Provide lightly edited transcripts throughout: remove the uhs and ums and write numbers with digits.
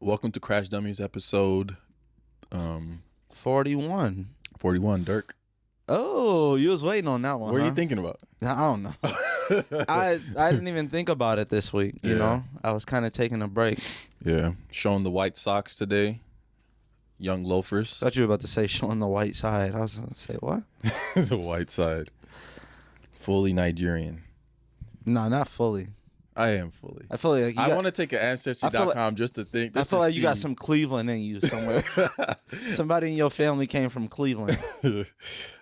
Welcome to Crash Dummies episode 41. 41, Dirk. Oh, you was waiting on that one. What are you thinking about? I don't know. I didn't even think about it this week. You know, I was kind of taking a break. Yeah, showing the white socks today. Young loafers. Thought you were about to say showing the white side. I was gonna say what? The white side. Fully Nigerian. No, not fully. I am fully. I feel like I want to take an Ancestry.com just to think. I feel like you got some Cleveland in you somewhere. Somebody in your family came from Cleveland.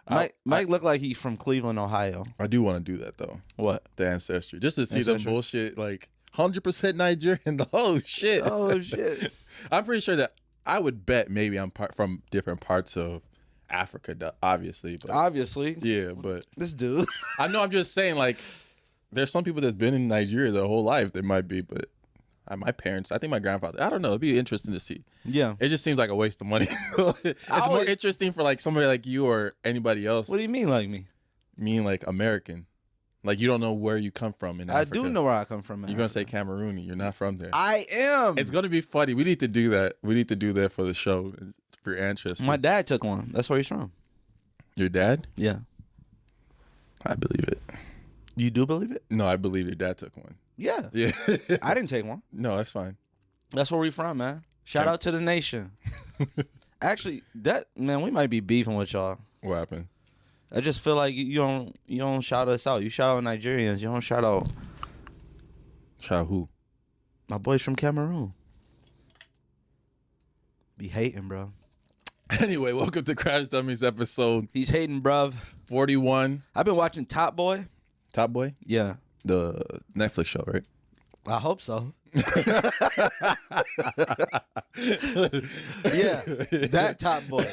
Mike looked like he's from Cleveland, Ohio. I do want to do that though. What? The Ancestry. Just to see the bullshit, like 100% Nigerian. Oh, shit. Oh, shit. I'm pretty sure that I would bet maybe I'm from different parts of Africa, obviously. But obviously. Yeah, but. This dude. I know, I'm just saying, like, there's some people that's been in Nigeria their whole life. They might be, but my parents, I think my grandfather, I don't know. It'd be interesting to see. Yeah. It just seems like a waste of money. It's more interesting for like somebody like you or anybody else. What do you mean like me? Mean like American. Like you don't know where you come from in Africa. I do know where I come from. You're going to say Camerooni. You're not from there. I am. It's going to be funny. We need to do that. We need to do that for the show, for your ancestry. My dad took one. That's where he's from. Your dad? Yeah. I believe it. You do believe it? No, I believe your dad took one. Yeah. Yeah. I didn't take one. No, that's fine. That's where we from, man. Shout out to the nation. Actually, we might be beefing with y'all. What happened? I just feel like you don't shout us out. You shout out Nigerians. You don't shout out. Shout out who? My boys from Cameroon. Be hating, bro. Anyway, welcome to Crash Dummies episode. He's hating, bruv. 41. I've been watching Top Boy. Top Boy? Yeah. The Netflix show, right? I hope so. Yeah, that Top Boy.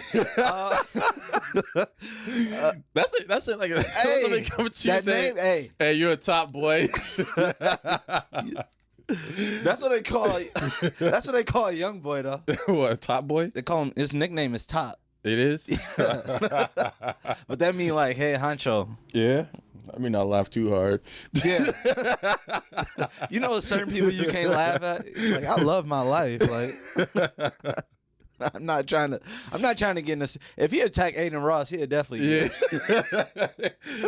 That's it. Like, hey, somebody come to you and say, hey, you're a top boy. That's what they call. That's what they call a young boy, though. What, a top boy? They call him. His nickname is Top. It is. Yeah. But that mean like, hey, Honcho. Yeah. I mean, not laugh too hard. Yeah. You know, certain people you can't laugh at. Like, I love my life. Like, I'm not trying to get in this. If he attacked Aiden Ross, he'd definitely. Yeah.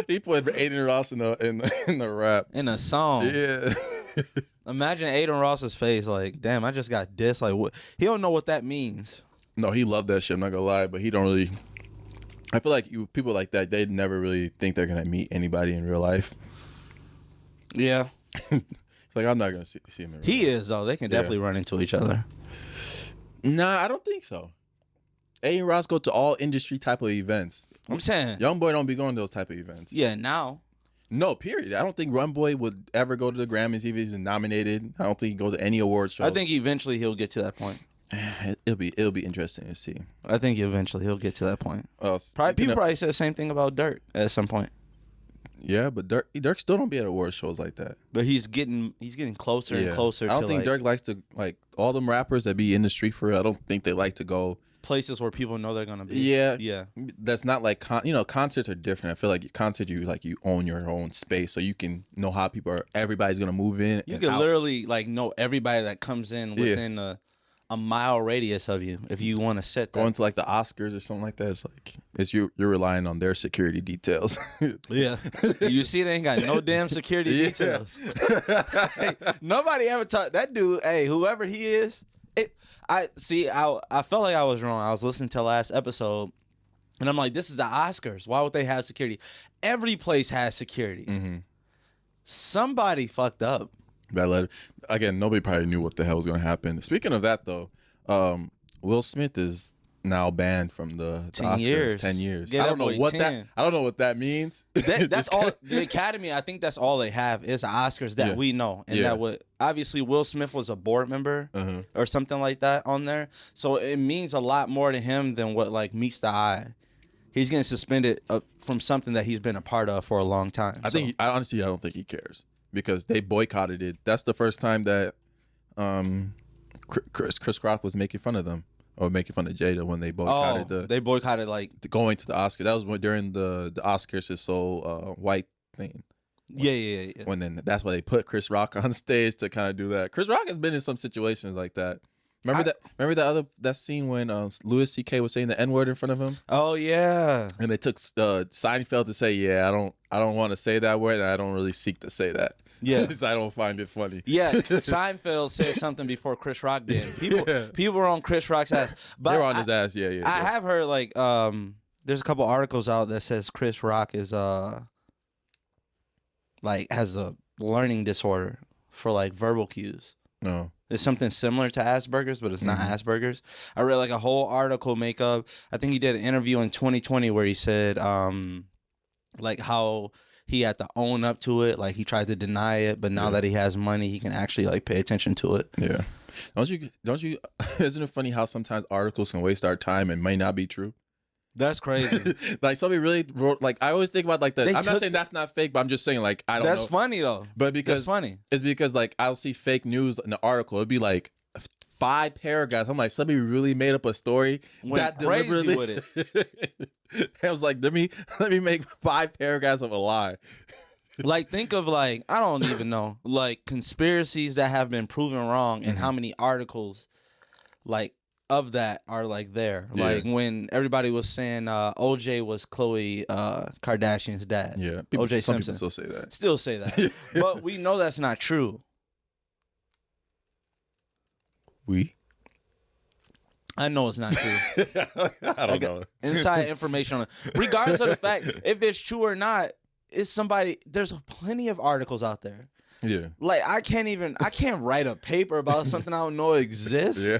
He put Aiden Ross in the rap. In a song. Yeah. Imagine Aiden Ross's face. Like, damn, I just got dissed. Like, what? He don't know what that means. No, he loved that shit. I'm not gonna lie, but he don't really. I feel like people like that, they never really think they're gonna meet anybody in real life. Yeah. It's like I'm not gonna see him in real life. He is though. They can definitely run into each other. Nah, I don't think so. Aiden Ross go to all industry type of events. I'm saying Young Boy don't be going to those type of events. Yeah, now. No, period. I don't think Young Boy would ever go to the Grammys even if he's nominated. I don't think he'd go to any award show. I think eventually he'll get to that point. It'll be interesting to see. I think eventually he'll get to that point. People probably said the same thing about Dirk at some point. Yeah, but Dirk still don't be at award shows like that. But he's getting closer and closer. I don't think Dirk likes to, like, all them rappers that be in the street for real. I don't think they like to go places where people know they're gonna be. Yeah. That's not like concerts are different. I feel like concerts you own your own space, so you can know how everybody's gonna move in. You can literally like know everybody that comes in within a mile radius of you if you want to set that. Going to like the Oscars or something like that, it's you're relying on their security details. Yeah. You see, they ain't got no damn security details. Hey, nobody ever talked that dude. Hey, whoever he is, I felt like I was wrong. I was listening to last episode, and I'm like, this is the Oscars. Why would they have security? Every place has security. Mm-hmm. Somebody fucked up. Bad letter. Again, nobody probably knew what the hell was going to happen. Speaking of that, though, Will Smith is now banned from the 10 Oscars. years. 10 years. Yeah, I don't know what that means. That's all. The Academy, I think that's all they have is the Oscars that we know, and that would obviously Will Smith was a board member or something like that on there, so it means a lot more to him than what like meets the eye. He's getting suspended from something that he's been a part of for a long time. I don't think he cares. Because they boycotted it. That's the first time that Chris Rock was making fun of them or making fun of Jada when they boycotted they boycotted like going to the Oscars. That was during the Oscars is so white thing. Yeah. When then that's why they put Chris Rock on stage to kind of do that. Chris Rock has been in some situations like that Remember that scene when Louis C.K. was saying the N-word in front of him, Oh yeah. and they took Seinfeld to say, "Yeah, I don't want to say that word, and I don't really seek to say that. Yeah. because I don't find it funny." Yeah, Seinfeld said something before Chris Rock did. People were on Chris Rock's ass. But They were on his ass. Yeah. I have heard like there's a couple articles out that says Chris Rock is like has a learning disorder for like verbal cues. No. It's something similar to Asperger's, but it's not Asperger's. I read like a whole article makeup. I think he did an interview in 2020 where he said like how he had to own up to it. Like he tried to deny it, but now that he has money, he can actually like pay attention to it. Yeah. Don't you isn't it funny how sometimes articles can waste our time and may not be true? That's crazy. Like somebody really wrote, like I always think about like I'm not saying that's not fake, but I'm just saying like I don't know. That's funny though. But because that's funny. It's because like I'll see fake news in the article. It'd be like 5 paragraphs. I'm like, somebody really made up a story Went crazy with it. I was like, let me make 5 paragraphs of a lie. Like think of like I don't even know like conspiracies that have been proven wrong and how many articles like of that are like there. Yeah. Like when everybody was saying OJ was Khloe Kardashian's dad. Yeah, OJ some Simpson people still say that. But we know that's not true. I know it's not true. I don't know. Inside information on it. Regardless of the fact if it's true or not, it's somebody. There's plenty of articles out there. Yeah. Like I can't write a paper about something I don't know exists. Yeah.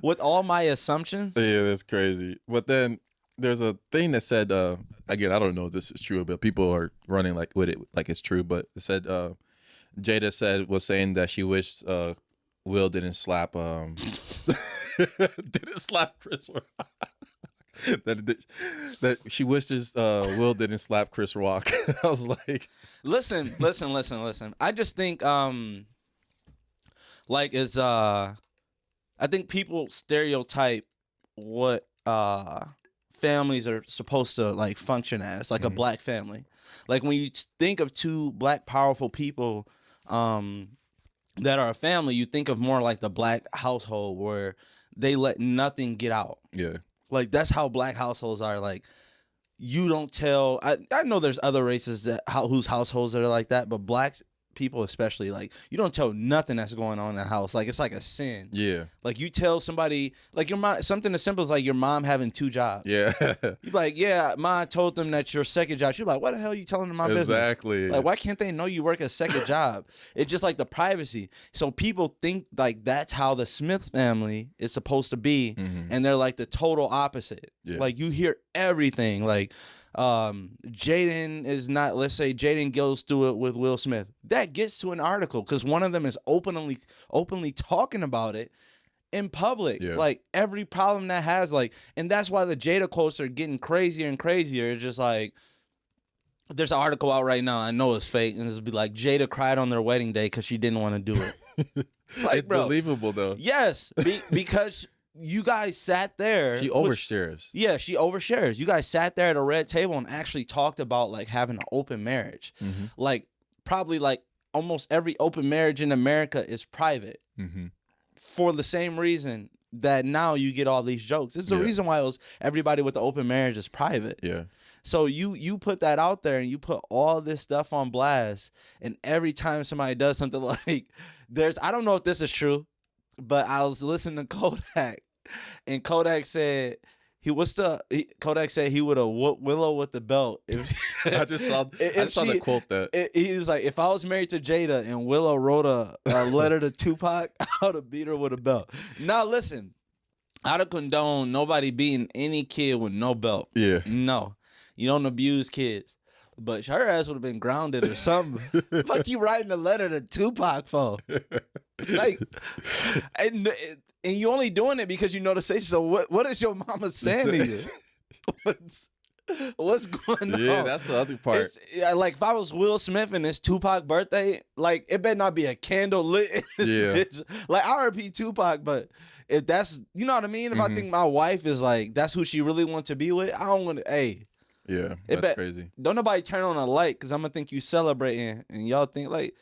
With all my assumptions. Yeah, that's crazy. But then there's a thing that said, again, I don't know if this is true, but people are running like with it like it's true. But it said Jada was saying that she wished Will didn't slap Chris Rock. that she wishes Will didn't slap Chris Rock. I was like, listen. I just think like is I think people stereotype what families are supposed to like function as, like a black family. Like when you think of 2 black powerful people that are a family, you think of more like the black household where they let nothing get out. yeah. Like that's how black households are. Like you don't tell. I know there's other races whose households are like that, but black people especially, like you don't tell nothing that's going on in the house. Like it's like a sin. Yeah. Like you tell somebody, like your mom, something as simple as like your mom having 2 jobs. Yeah. You're like, yeah, Ma told them that your second job. She's like, what the hell are you telling them my business? Exactly. Like, why can't they know you work a second job? It's just like the privacy. So people think like that's how the Smith family is supposed to be, and they're like the total opposite. Yeah. Like you hear everything. Like Jaden is not. Let's say Jaden goes through it with Will Smith. That gets to an article because one of them is openly talking about it in public. Yeah. Like every problem that has like, and that's why the Jada quotes are getting crazier and crazier. It's just like there's an article out right now. I know it's fake, and it's be like Jada cried on their wedding day because she didn't want to do it. It's like, it's bro, believable though. yes, because you guys sat there. She overshares. Yeah, she overshares. You guys sat there at a red table and actually talked about like having an open marriage. Like probably like almost every open marriage in America is private for the same reason that now you get all these jokes. This is the reason why everybody with the open marriage is private. Yeah. So you put that out there and you put all this stuff on blast, and every time somebody does something like I don't know if this is true, but I was listening to Kodak, and Kodak said Kodak said he would have whooped Willow with the belt. I just saw the quote that he was like, if I was married to Jada and Willow wrote a letter to Tupac, I would have beat her with a belt. Now listen, I don't condone nobody beating any kid with no belt. Yeah. No, you don't abuse kids. But her ass would have been grounded or something. Fuck you writing a letter to Tupac for? Like, and you only doing it because you know to say so. What is your mama saying to you? What's going on? Yeah, that's the other part. Like if I was Will Smith and it's Tupac birthday, like it better not be a candle lit in this bitch. Like RP Tupac, but if that's, you know what I mean? If I think my wife is like, that's who she really wants to be with, I don't want to, hey. Yeah, that's crazy. Don't nobody turn on a light because I'm going to think you celebrating and y'all think like.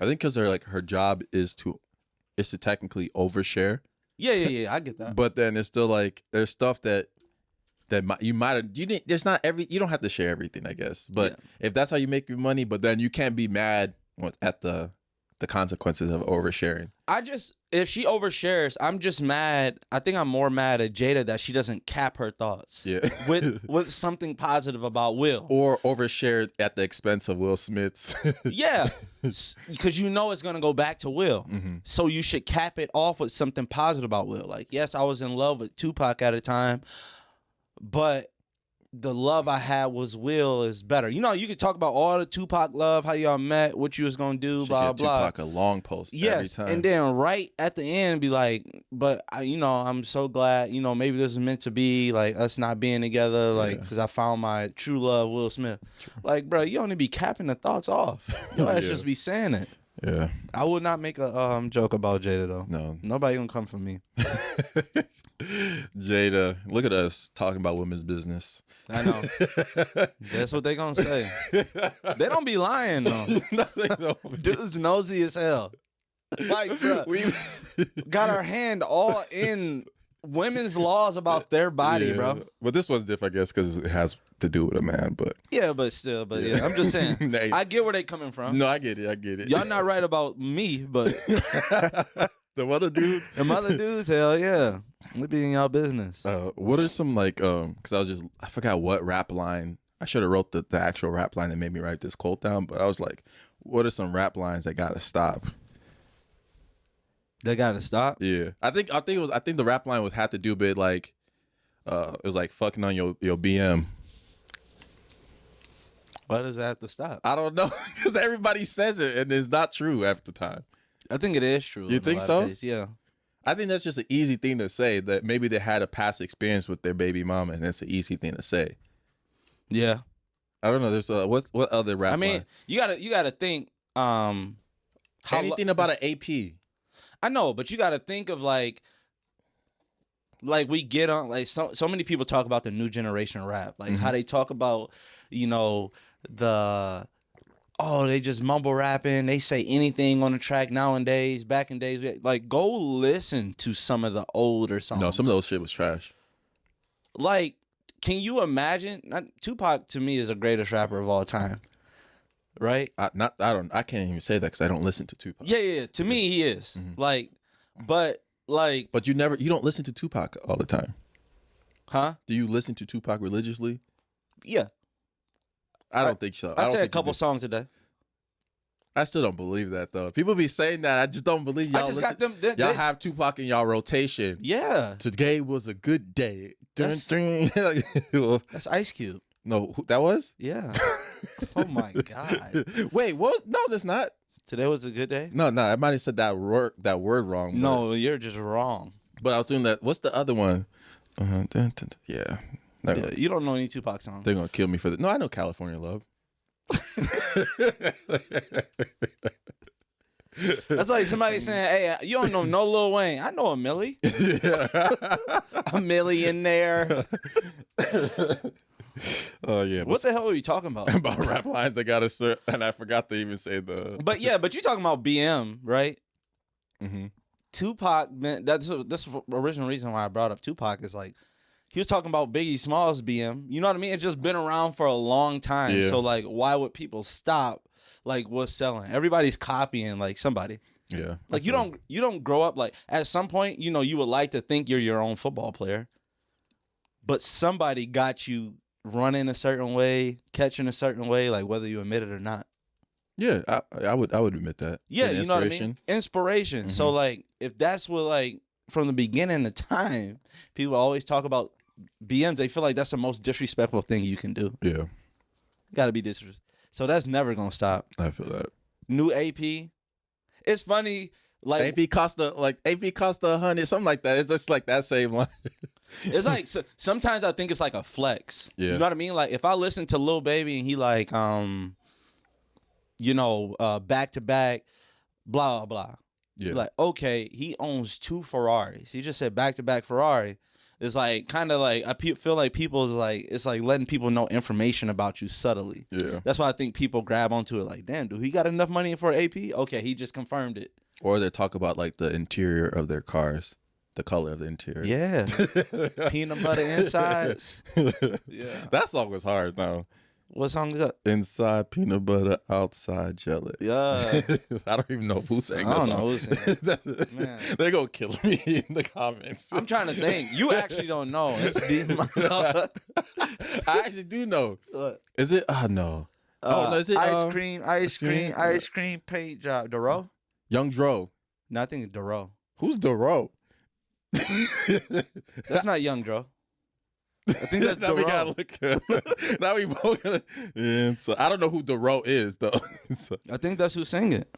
I think because they're like her job is is to technically overshare. Yeah. I get that. But then it's still like there's stuff that you might have you didn't. There's not you don't have to share everything, I guess. But if that's how you make your money, but then you can't be mad at the consequences of oversharing. If she overshares, I'm just mad. I think I'm more mad at Jada that she doesn't cap her thoughts. Yeah. with something positive about Will. Or overshared at the expense of Will Smith's. Yeah. Because you know it's going to go back to Will. Mm-hmm. So you should cap it off with something positive about Will. Like, yes, I was in love with Tupac at a time, but the love I had was Will is better. You know, you could talk about all the Tupac love, how y'all met, what you was gonna do, blah blah. Tupac a long post every time. And then right at the end, be like, but I'm so glad. Maybe this is meant to be, like us not being together, like because I found my true love, Will Smith. Like, bro, you only be capping the thoughts off. You ass just be saying it. Yeah. I would not make a joke about Jada though. No. Nobody gonna come for me. Jada, look at us talking about women's business. I know. That's what they gonna say. They don't be lying though. No, they don't. Dude's nosy as hell. Like, bro, we got our hand all in women's laws about their body, bro. But this one's different, I guess, because it has to do with a man. But yeah, but I'm just saying. I get where they coming from. No, I get it. Y'all not right about me, but the other dudes, hell yeah, we be in y'all business. What are some like because I forgot what rap line. I should have wrote the actual rap line that made me write this quote down, but I was like, what are some rap lines that gotta stop? They gotta stop. Yeah, I think the rap line would have to do with like, it was like fucking on your BM. Why does that have to stop? I don't know, because everybody says it and it's not true half the time. I think it is true. You think so? Yeah. I think that's just an easy thing to say, that maybe they had a past experience with their baby mama, and that's an easy thing to say. Yeah. I don't know. There's what other rap? I mean, line? you gotta think. Anything about an AP? I know, but you gotta think of like we get on, like so many people talk about the new generation rap, like how they talk about they just mumble rapping. They say anything on the track nowadays. Back in days, like go listen to some of the older songs. No, some of those shit was trash. Like, can you imagine? Tupac to me is the greatest rapper of all time, right? I can't even say that because I don't listen to Tupac. Yeah. To me, he is but you don't listen to Tupac all the time, huh? Do you listen to Tupac religiously? Yeah. I don't think so. I said a couple songs today. I still don't believe that though. People be saying that. I just don't believe y'all. Y'all have Tupac in y'all rotation. Yeah. Today was a good day. That's Ice Cube. No, that was? Yeah. Oh my God. Wait, what was? No, that's not. Today was a good day? No, I might have said that word wrong. No, you're just wrong. But I was doing that. What's the other one? Yeah. Yeah, you don't know any Tupac songs. They're gonna kill me for that. No, I know California Love. That's like somebody saying, "Hey, you don't know no Lil Wayne." I know a Millie. A Millie in there. Oh yeah. What the hell are you talking about? About rap lines that got us, and I forgot to even say the. But you're talking about BM, right? Mm-hmm. Tupac, man. That's the original reason why I brought up Tupac is like. He was talking about Biggie Smalls BM. You know what I mean? It's just been around for a long time. Yeah. So, like, why would people stop, like, what's selling? Everybody's copying, like, somebody. Yeah. Like, you don't grow up, like, at some point, you would like to think you're your own football player. But somebody got you running a certain way, catching a certain way, like, whether you admit it or not. Yeah, I would admit that. Yeah, you know what I mean? Inspiration. Mm-hmm. So, like, if that's what, like, from the beginning of time, people always talk about BMs, they feel like that's the most disrespectful thing you can do. Yeah. Gotta be disrespectful. So that's never gonna stop. I feel that. New AP. It's funny, like AP cost $100, something like that. It's just like that same line. It's like sometimes I think it's like a flex. Yeah. You know what I mean? Like if I listen to Lil Baby and he like back to back, blah blah. Yeah. Like, okay, he owns 2 Ferraris. He just said back to back Ferrari. It's like kind of like I feel like people is like it's like letting people know information about you subtly. Yeah. That's why I think people grab onto it like, damn, dude, he got enough money for AP? Okay, he just confirmed it. Or they talk about like the interior of their cars, the color of the interior. Yeah. Peanut butter insides. Yeah. That song was hard though. What song is that? Inside peanut butter, outside jelly. Yeah. I don't even know who sang I that don't song. know who's singing. Man. They're going to kill me in the comments. I'm trying to think. You actually don't know. It's deep. I actually do know. What? Is it? No. No, is it? Ice cream, paint job. Duro? Young Dro. No, I think it's Duro. Who's Dro? That's not Young Dro. I think that's Now we gotta Duro. look. Now we both gotta. Yeah, so I don't know who Dro is though. So, I think that's who sang it.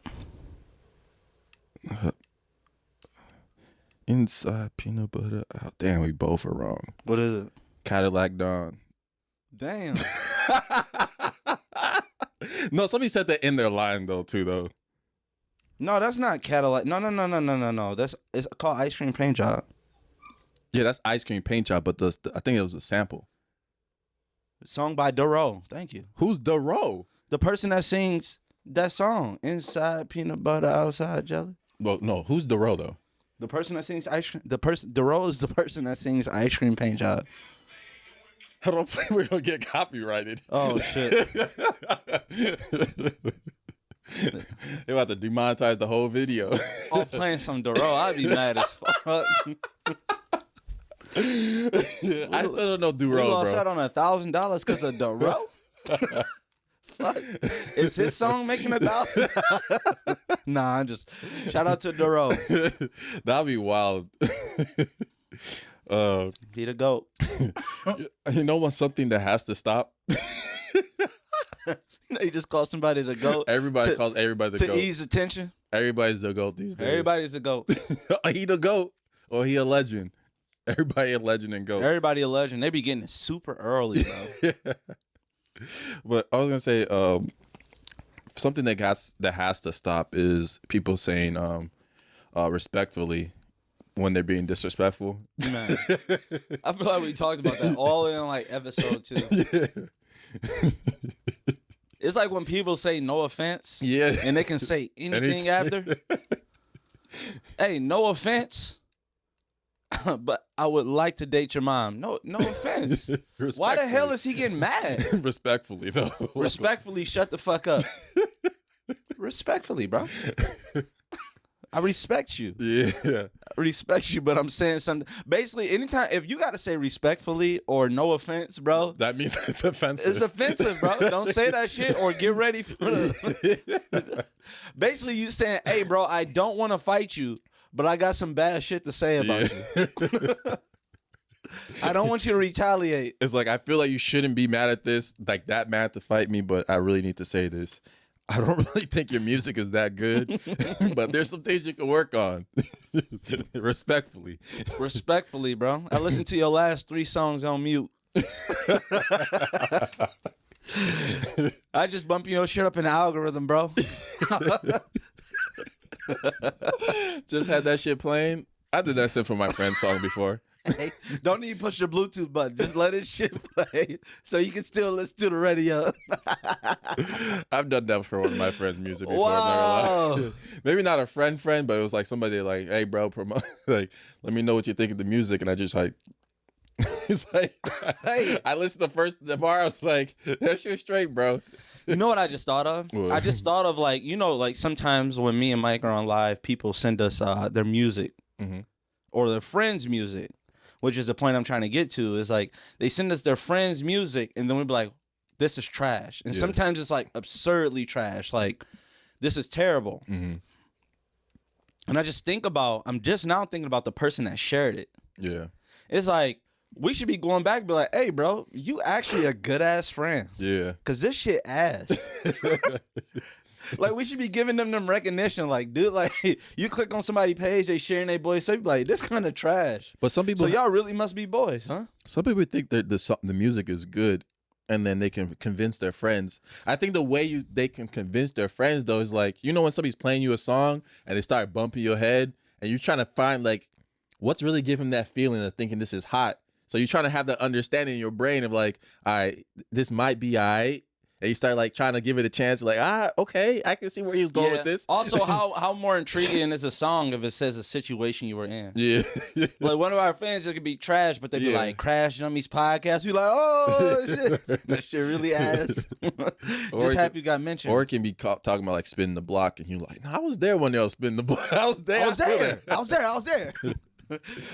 inside peanut butter. Out. Damn, we both are wrong. What is it? Cadillac Dawn. Damn. No, somebody said that in their line though too though. No, that's not Cadillac. No. It's called Ice Cream Paint Job. Yeah, that's ice cream paint job, but I think it was a sample. Song by Duro. Thank you. Who's Dro? The person that sings that song, Inside Peanut Butter, Outside Jelly. Well, no, who's Dro though? The person that sings ice cream. Duro is the person that sings Ice Cream Paint Job. I don't think we're gonna get copyrighted. Oh shit. They about to demonetize the whole video. Oh, playing some Duro, I'd be mad as fuck. I still don't know We Duro, lost bro. out on $1,000 because of Duro. Fuck. Is his song making $1,000? Nah, I'm just shout out to Duro. That'd be wild. He the GOAT. You know what's something that has to stop? You just call somebody the GOAT. Everybody calls everybody the to GOAT. ease attention. Everybody's the GOAT these days. Everybody's the GOAT. He the GOAT or he a legend. Everybody a legend and GOAT. Everybody a legend. They be getting it super early, bro. But I was gonna say something that has to stop is people saying respectfully when they're being disrespectful. Man, I feel like we talked about that all in like episode 2. Yeah. It's like when people say no offense, Yeah. and they can say anything after. Hey, no offense, but I would like to date your mom. No offense. Why the hell is he getting mad? Respectfully though. Respectfully, shut the fuck up. Respectfully, bro. I respect you. Yeah. I respect you, but I'm saying something. Basically, anytime, if you got to say respectfully or no offense, bro, That means it's offensive. it's offensive, bro. Don't say that shit or get ready for the. Basically, you saying, hey, bro, I don't want to fight you, but I got some bad shit to say about you. I don't want you to retaliate. It's like I feel like you shouldn't be mad at this, like that mad to fight me, but I really need to say this. I don't really think your music is that good, but there's some things you can work on. Respectfully. Respectfully, bro. I listened to your last 3 songs on mute. I just bump your shit up in the algorithm, bro. Just had that shit playing. I did that shit for my friend's song before. Hey, don't even push your Bluetooth button. Just let it shit play so you can still listen to the radio. I've done that for one of my friends' music before. Wow. I'm not gonna lie. Maybe not a friend, but it was like somebody like, hey, bro, promote. Like, let me know what you think of the music. And I just like, it's like, Hey. I listened to the bar. I was like, that shit straight, bro. You know what I just thought of? What? I just thought of like, you know, like sometimes when me and Mike are on live, people send us their music or their friends' music, which is the point I'm trying to get to. Is like they send us their friends' music and then we be like, this is trash. And sometimes it's like absurdly trash. Like, this is terrible. And I just I'm just now thinking about the person that shared it. Yeah. It's like, we should be going back and be like, hey, bro, you actually a good ass friend. Yeah. Cause this shit ass. Like, we should be giving them recognition. Like, dude, like you click on somebody's page, they sharing their boys, so you be like, this kind of trash. But some people, So y'all really must be boys, huh? some people think that the music is good, and then they can convince their friends. I think the way they can convince their friends though is like, you know, when somebody's playing you a song and they start bumping your head, and you're trying to find like what's really giving that feeling of thinking this is hot. So you're trying to have that understanding in your brain of like, all right, this might be all right. and you start like trying to give it a chance, like okay, I can see where he was going with this. Also, how more intriguing is a song if it says a situation you were in? Yeah. Like one of our fans, it could be trash, but they'd be like, Crash Dummies podcast. We like, oh shit, that shit really ass. Just happy you got mentioned. Or it can be talking about like spinning the block, and you're like, no, I was there when they was spinning the block. I was there. I was there.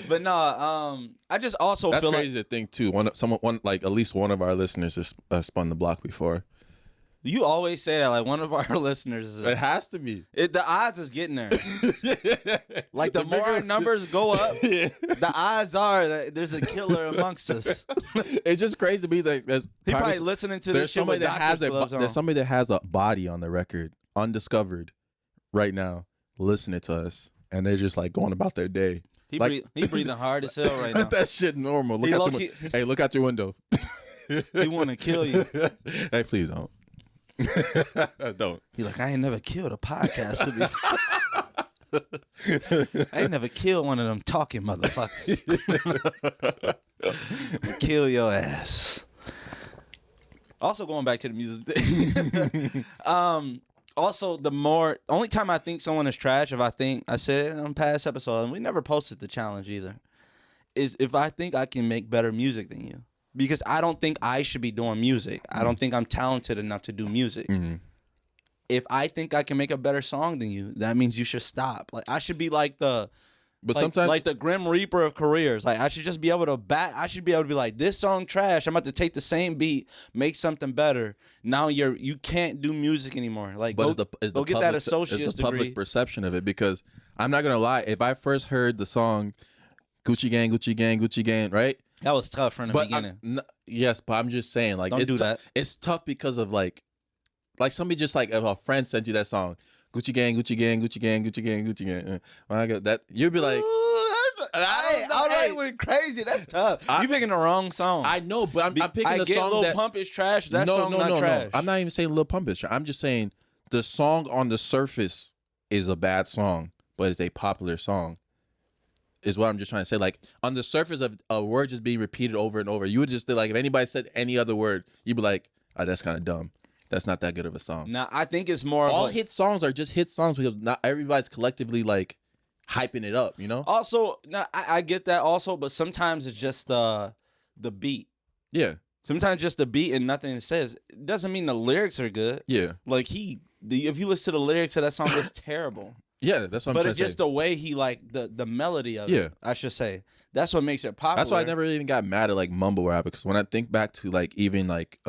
But no, I just also that's feel crazy to think too. Like at least one of our listeners has spun the block before. You always say that, like one of our listeners. It has to be. The odds is getting there. Like the more our numbers go up, the odds are that there's a killer amongst us. It's just crazy to me that there's probably listening to this shit with doctor's gloves on. There's somebody that has a body on the record, undiscovered, right now, listening to us, and they're just like going about their day. He breathing hard as hell right now. That shit normal. Hey, look out your window. He want to kill you. Hey, please don't. Don't. He like, I ain't never killed a podcaster before. I ain't never killed one of them talking motherfuckers. Kill your ass. Also, going back to the music thing. Also, only time I think someone is trash, I said it on past episode, and we never posted the challenge either, is if I think I can make better music than you. Because I don't think I should be doing music. I don't think I'm talented enough to do music. Mm-hmm. If I think I can make a better song than you, that means you should stop. Like I should be like sometimes like the Grim Reaper of careers. Like I should just be able to I should be able to be like, this song trash. I'm about to take the same beat, make something better. Now you can't do music anymore. Like but go get that associate's degree. Public perception of it, because I'm not gonna lie. If I first heard the song Gucci Gang, Gucci Gang, Gucci Gang, right? That was tough from the beginning. Yes, but I'm just saying, like, don't do that. It's tough because of like somebody just like if a friend sent you that song, Gucci Gang, Gucci Gang, Gucci Gang, Gucci Gang, Gucci Gang. When I got that, you'd be like, I went crazy. That's tough. You picking the wrong song. I know, but I'm picking the song Lil that Pump is trash. That song not trash. No. I'm not even saying Lil Pump is trash. I'm just saying the song on the surface is a bad song, but it's a popular song. Is what I'm just trying to say. Like on the surface of a word just being repeated over and over, you would just like if anybody said any other word, you'd be like, "Oh, that's kind of dumb. That's not that good of a song." Now I think it's more all of hit songs are just hit songs because not everybody's collectively like hyping it up. You know. Also, now I get that also, but sometimes it's just the beat. Yeah. Sometimes just the beat and nothing it says. It doesn't mean the lyrics are good. Yeah. Like if you listen to the lyrics of that song, it's terrible. Yeah, that's what I'm trying to say. But it's just the way he like the melody of it, I should say. That's what makes it popular. That's why I never even got mad at like mumble rap, because when I think back to like even like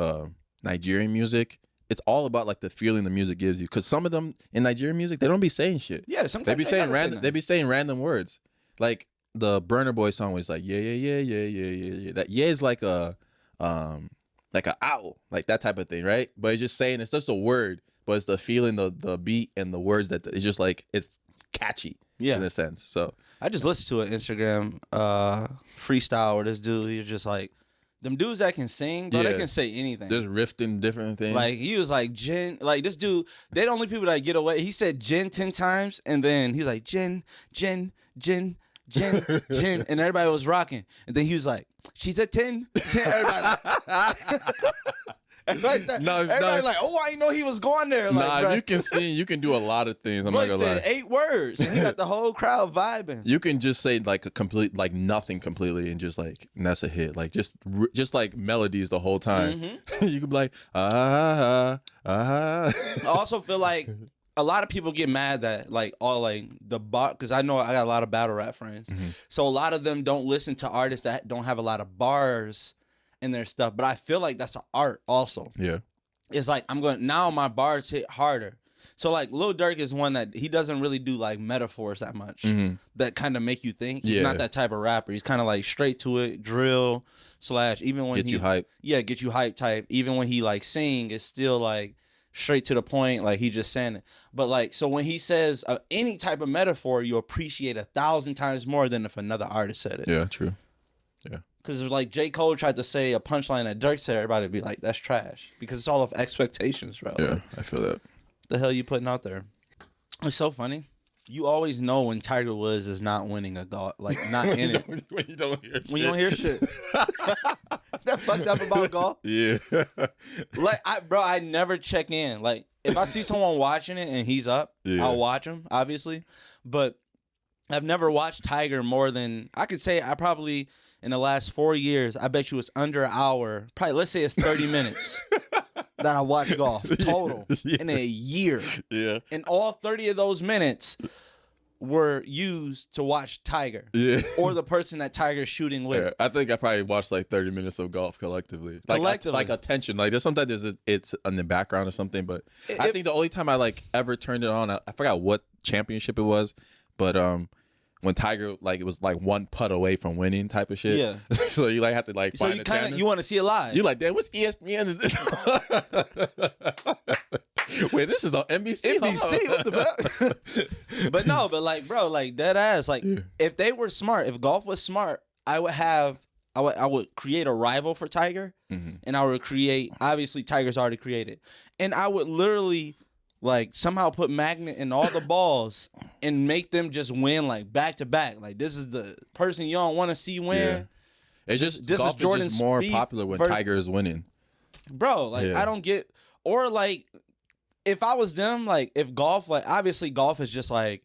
Nigerian music, it's all about like the feeling the music gives you. Because some of them in Nigerian music, they don't be saying shit. Yeah, sometimes they be saying random words. Like the Burner Boy song was like yeah. That yeah is like a owl, like that type of thing, right? But it's just saying it's just a word. But it's the feeling, the beat, and the words that it's just like it's catchy, in a sense. So I just listened to an Instagram freestyle where this dude, he was just like, them dudes that can sing, bro, they can say anything. Just riffing different things. Like he was like Jen, like this dude, they're the only people that get away. He said Jen 10 times, and then he's like Jen, and everybody was rocking. And then he was like, she's a 10. Everybody. Everybody like, oh, I didn't know he was going there. Like, if you can sing, you can do a lot of things. I'm not gonna lie. 8 words, and he got the whole crowd vibing. You can just say like a complete, like nothing completely, and just like, and that's a hit. Like just like melodies the whole time. Mm-hmm. You can be like, I also feel like a lot of people get mad that like all like the bar, because I know I got a lot of battle rap friends, so a lot of them don't listen to artists that don't have a lot of bars in their stuff, but I feel like that's an art also. Yeah. It's like now my bars hit harder. So like Lil Durk is one that he doesn't really do like metaphors that much that kind of make you think. He's not that type of rapper. He's kind of like straight to it, drill / even when get you hype. Yeah, get you hype type. Even when he like sing, it's still like straight to the point, like he just saying it. But like, so when he says any type of metaphor, you appreciate 1,000 times more than if another artist said it. Yeah, true. Yeah. Because like J. Cole tried to say a punchline that Dirk said, everybody would be like, that's trash. Because it's all of expectations, bro. Yeah, I feel that. The hell you putting out there? It's so funny. You always know when Tiger Woods is not winning a golf, like not in it. When you don't hear shit. When you don't hear shit. fucked up about golf? Yeah. Like, I never check in. Like, if I see someone watching it and he's up, Yeah. I'll watch him, obviously. But I've never watched Tiger more than, I could say I probably, in the last 4 years, I bet you it's under an hour. Probably, let's say it's 30 minutes that I watch golf total in a year. Yeah. And all 30 of those minutes were used to watch Tiger. Yeah. Or the person that Tiger's shooting with. Yeah, I think I probably watched like 30 minutes of golf collectively. Like attention. Like there's sometimes it's in the background or something, but I think the only time I like ever turned it on, I forgot what championship it was, but when Tiger like it was like one putt away from winning type of shit. Yeah. So you like have to like so find you a kind channel. of you want to see it live. You're like, damn, which ESPN is this? Wait, this is on NBC. NBC, what the fuck? But no, but like, bro, like dead ass. Like, if they were smart, if golf was smart, I would create a rival for Tiger, and I would create. Obviously, Tiger's already created, and I would literally like somehow put magnet in all the balls and make them just win like back to back. Like this is the person you don't want to see win. Yeah. It's just this golf is Jordan is just more Spieth popular when versus- Tiger is winning. Bro, like Yeah. I don't get, or like if I was them, like if golf, like obviously golf is just like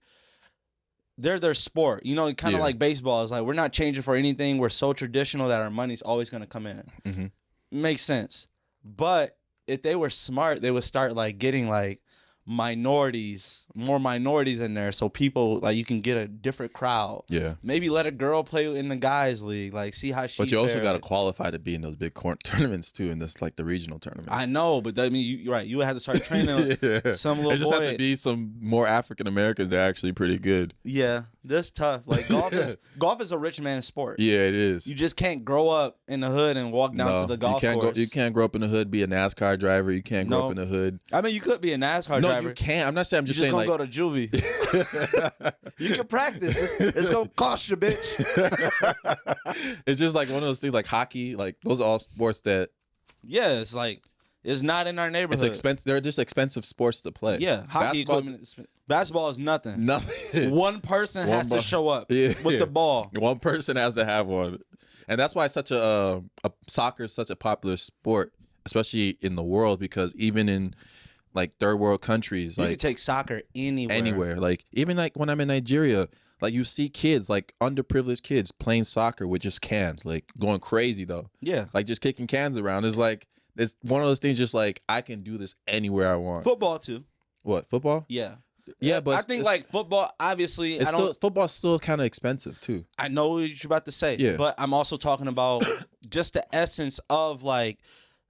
they're their sport, you know, kind of Yeah. like baseball. It's like we're not changing for anything. We're so traditional that our money's always gonna come in. Mm-hmm. Makes sense. But if they were smart, they would start like getting like more minorities in there, so people like you can get a different crowd. Yeah. Maybe let a girl play in the guys league, like see how she. But you also fared. got to qualify to be in those big tournaments too, in this like the regional tournaments. I know, but I mean, you're right. You would have to start training Yeah. some little It just boy. have to be some more African Americans that are actually pretty good. Yeah, that's tough. Like golf is a rich man's sport. Yeah, it is. You just can't grow up in the hood and walk down to the golf course. You can't grow up in the hood, be a NASCAR driver. You can't grow No. up in the hood. I mean, you could be a NASCAR No, driver. you can't. I'm not saying. I'm You just just saying gonna like. go to juvie. You can practice. It's gonna cost you, bitch. It's just like one of those things, like hockey. Like those are all sports that Yeah, it's like it's not in our neighborhood. it's expensive. They're just expensive sports to play. Yeah, hockey Basketball- equipment. Basketball is nothing. Nothing. One person has to show up Yeah. with the ball. One person has to have one, and that's why such a soccer is such a popular sport, especially in the world, because even in like third world countries, You like can take soccer anywhere. like even like when I'm in Nigeria, like you see kids, like underprivileged kids playing soccer with just cans, like going crazy though, Yeah. like just kicking cans around. It's like it's one of those things, just like I can do this anywhere I want. Football too. What, football? Yeah. Yeah, but I think like football. Obviously, it's still football's still kind of expensive too. I know what you're about to say. Yeah. But I'm also talking about just the essence of like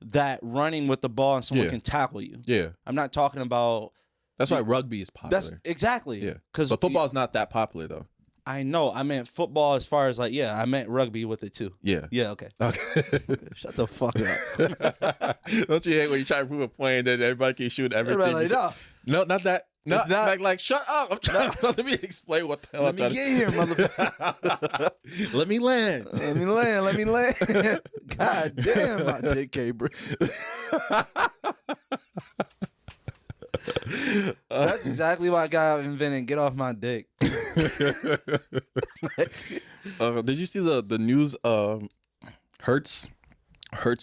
that running with the ball and someone Yeah. can tackle you. Yeah, I'm not talking about. that's why rugby is popular. That's exactly. Yeah, Because but football's not that popular though. I know. I meant football as far as like, yeah, I meant rugby with it too. Yeah. Yeah, okay. Okay. Shut the fuck up. Don't you hate when you try to prove a point and then everybody can shoot everything? Everybody like, No, not that. No, It's not- like shut up. I'm trying. Let me explain what the hell Let me get here, motherfucker. Let me land. Let me land. Let me land. God damn, my dick cable. That's exactly why God invented "Get Off My Dick." Did you see the news? Hertz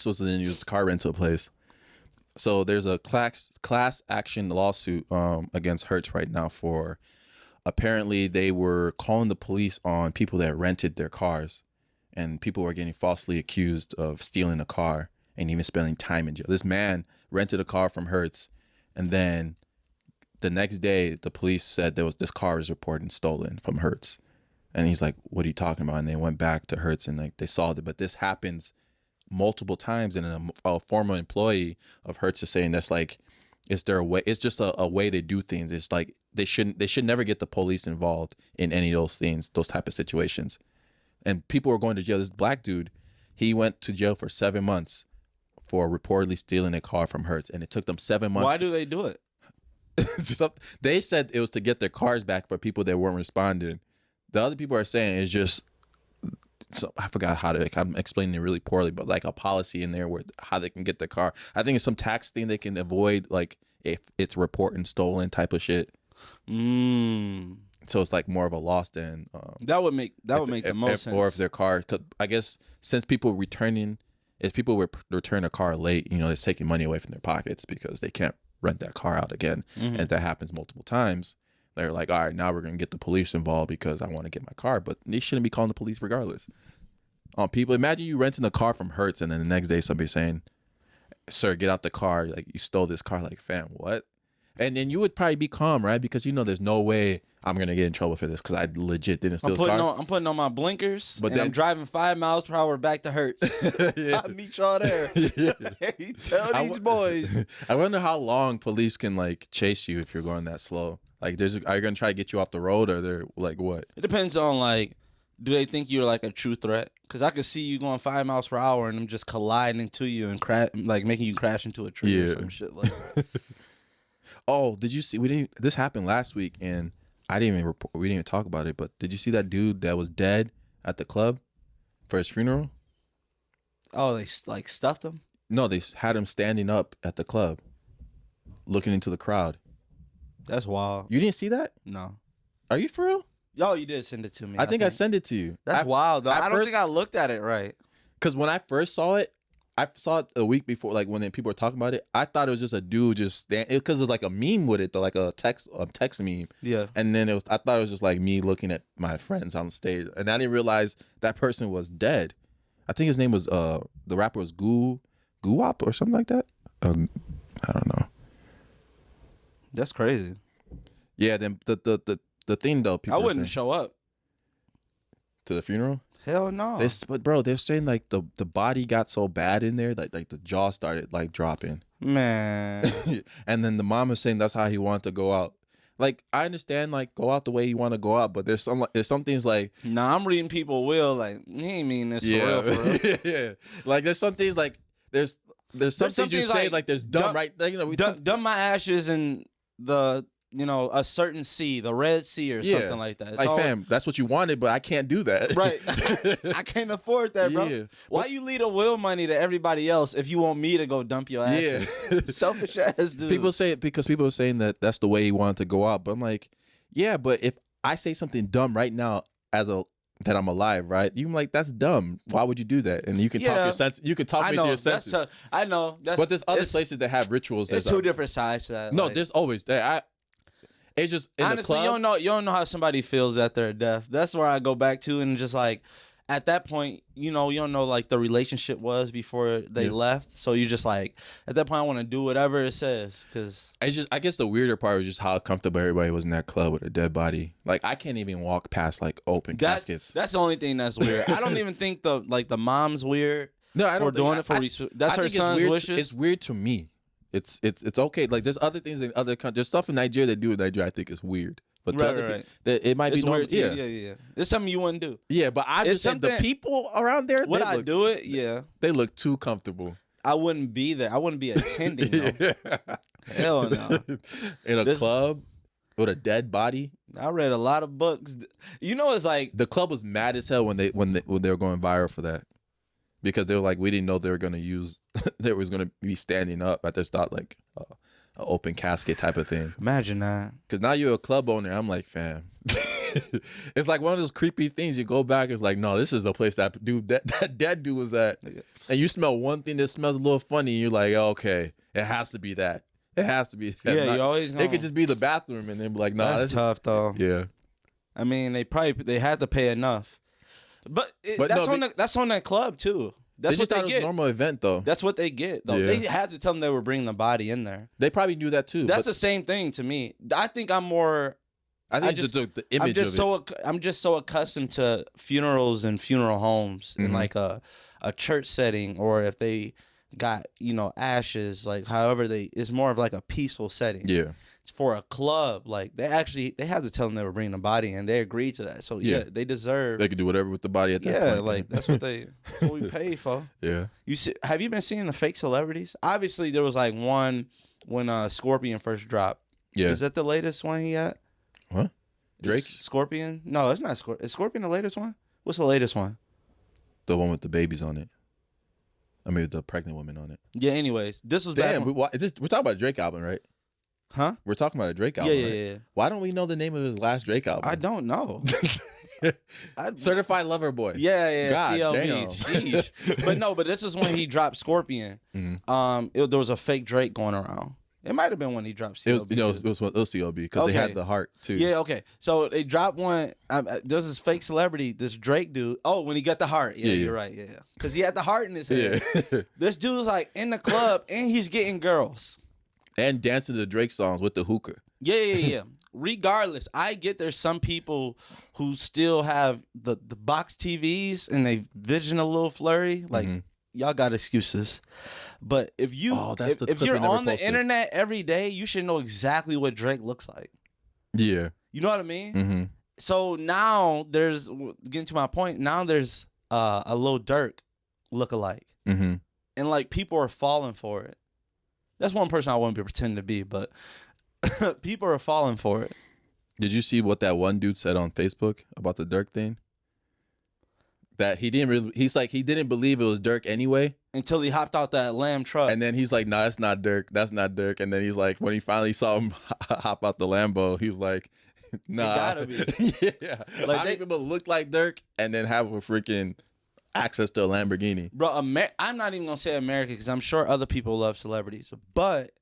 was in the news. Car rental place. So there's a class action lawsuit against Hertz right now for apparently they were calling the police on people that rented their cars, and people were getting falsely accused of stealing a car and even spending time in jail. This man rented a car from Hertz, and then the next day the police said this car was reported stolen from Hertz, and he's like, "What are you talking about?" And they went back to Hertz and like they solved it. But this happens multiple times, and a former employee of Hertz is saying that's like, it's their way. It's just a way they do things. It's like they should never get the police involved in any of those things, those type of situations. And people are going to jail. This black dude, he went to jail for 7 months for reportedly stealing a car from Hertz, and it took them 7 months. Why do they do it? They said it was to get their cars back for people that weren't responding. The other people are saying it's just, so I forgot how to, I'm explaining it really poorly, but like a policy in there where how they can get their car. I think it's some tax thing they can avoid, like if it's reporting stolen type of shit. So it's like more of a loss than That would make the most sense. Or if their car, 'cause I guess since people returning is people return a car late. You know, it's taking money away from their pockets because they can't rent that car out again. And if that happens multiple times, they're like, all right, now we're gonna get the police involved because I want to get my car, but they shouldn't be calling the police regardless. People, imagine you renting a car from Hertz, and then the next day somebody saying, "Sir, get out the car! Like you stole this car!" Like, fam, what? And then you would probably be calm, right? Because you know there's no way I'm gonna get in trouble for this because I legit didn't steal this car. I'm putting on my blinkers, but and then I'm driving 5 miles per hour back to Hertz. I'll meet y'all there. Hey, tell these boys. I wonder how long police can like chase you if you're going that slow. Like, are you gonna try to get you off the road, or they're like what? It depends on like, do they think you're like a true threat? Because I could see you going 5 miles per hour and them just colliding into you and like making you crash into a tree or some shit like that. Oh, did you see? This happened last week, and I didn't even report. We didn't even talk about it. But did you see that dude that was dead at the club for his funeral? Oh, they like stuffed him? No, they had him standing up at the club, looking into the crowd. That's wild. You didn't see that? No. Are you for real? Yo, you did send it to me. I think I sent it to you. That's wild, though. I don't think I looked at it right. Because when I first saw it, I saw it a week before, like when people were talking about it. I thought it was just a dude just standing, because it's like a meme with it, though, like a text meme. Yeah. And then I thought it was just like me looking at my friends on stage, and I didn't realize that person was dead. I think his name was the rapper was Guwap or something like that. I don't know. That's crazy. Yeah. Then the thing though, people I wouldn't show up to the funeral. Hell no. But bro, they're saying like the body got so bad in there that like the jaw started like dropping. Man. And then the mom is saying that's how he wanted to go out. Like, I understand like go out the way you want to go out, but there's some things like, nah, I'm reading people will like, he ain't mean this for real. Yeah. Like there's some things like there's some things you say like there's dumb, right? Like, you know, dump my ashes in the, you know, a certain sea, the Red Sea or something like that. It's like, fam, that's what you wanted, but I can't do that. Right. I can't afford that, bro. Yeah. Why you leave the will money to everybody else if you want me to go dump your ashes? Yeah. Selfish ass dude. People say it because people are saying that that's the way he wanted to go out. But I'm like, yeah, but if I say something dumb right now that I'm alive, right? You're like, that's dumb. Why would you do that? And you can talk your sense. You can talk me to your senses. I know. But there's other places that have rituals. There's two different sides to that. No, there's always that. It's just in honestly, the club, you don't know how somebody feels at their death. That's where I go back to, and just like at that point, you don't know like the relationship was before they left. So you just like at that point, I want to do whatever it says because I guess the weirder part was just how comfortable everybody was in that club with a dead body. Like I can't even walk past like open caskets. That's the only thing that's weird. I don't even think the mom's weird. No, I don't. Doing it for that's her son's wishes. It's weird to me. It's okay. Like there's other things in other countries. There's stuff in Nigeria they do in Nigeria I think is weird. But right. It might be normal. Yeah. It's something you wouldn't do. Yeah, but I just said the people around there. Would I do it? Yeah. They look too comfortable. I wouldn't be there. I wouldn't be attending. Though. Hell no. In a club with a dead body. I read a lot of books. You know, it's like the club was mad as hell when they were going viral for that. Because they were like, we didn't know they were gonna they was gonna be standing up. I just thought like an open casket type of thing. Imagine that. Because now you're a club owner. I'm like, fam. It's like one of those creepy things. You go back, it's like, no, this is the place that dead dude was at. And you smell one thing that smells a little funny. And you're like, oh, okay, it has to be that. It has to be that. Yeah, you always know. It could just be the bathroom, and then be like, no, that's tough though. Yeah. I mean, they had to pay enough. But that's on that club too. That's what they get. It was a normal event though. That's what they get though. Yeah. They had to tell them they were bringing the body in there. They probably knew that too. That's the same thing to me. I think I'm more. I think just the image of it. I'm just so accustomed to funerals and funeral homes in like a church setting, or if they got ashes, like however it's more of like a peaceful setting. Yeah. For a club, like they had to tell them they were bringing the body in. They agreed to that, so yeah, they deserve. They could do whatever with the body at that point. Yeah, like that's what we pay for. Yeah. Have you been seeing the fake celebrities? Obviously, there was like one when Scorpion first dropped. Yeah. Is that the latest one he got? What? Drake? Scorpion? No, it's not Scorpion. Is Scorpion the latest one? What's the latest one? The one with the babies on it. I mean, the pregnant woman on it. Yeah. Anyways, this was we're talking about a Drake album, right? Huh? We're talking about a Drake album. Yeah. Why don't we know the name of his last Drake album? I don't know. Certified lover boy. Yeah, God CLB. damn. Sheesh. But this is when he dropped Scorpion. There was a fake Drake going around. It might have been when he dropped CLB. It was CLB because they had the heart too. Yeah, okay. So they dropped one. There's this fake celebrity, this Drake dude. Oh, when he got the heart. Yeah, you're right. Yeah. Because he had the heart in his head. Yeah. This dude's like in the club and he's getting girls. And dancing to Drake songs with the hookah. Yeah. Regardless, I get there's some people who still have the box TVs and they vision a little flurry. Like, y'all got excuses. But if you if you're on the internet every day, you should know exactly what Drake looks like. Yeah. You know what I mean? So now there's, getting to my point, now there's a Lil Durk lookalike. And like people are falling for it. That's one person I wouldn't be pretending to be, but people are falling for it. Did you see what that one dude said on Facebook about the Durk thing? That he didn't believe it was Durk anyway. Until he hopped out that Lamb truck. And then he's like, nah, that's not Durk. That's not Durk. And then he's like, when he finally saw him hop out the Lambo, he was like, nah. It gotta be. Yeah. Like how many people look like Durk and then have a freaking access to a Lamborghini? Bro, I'm not even going to say America because I'm sure other people love celebrities. But,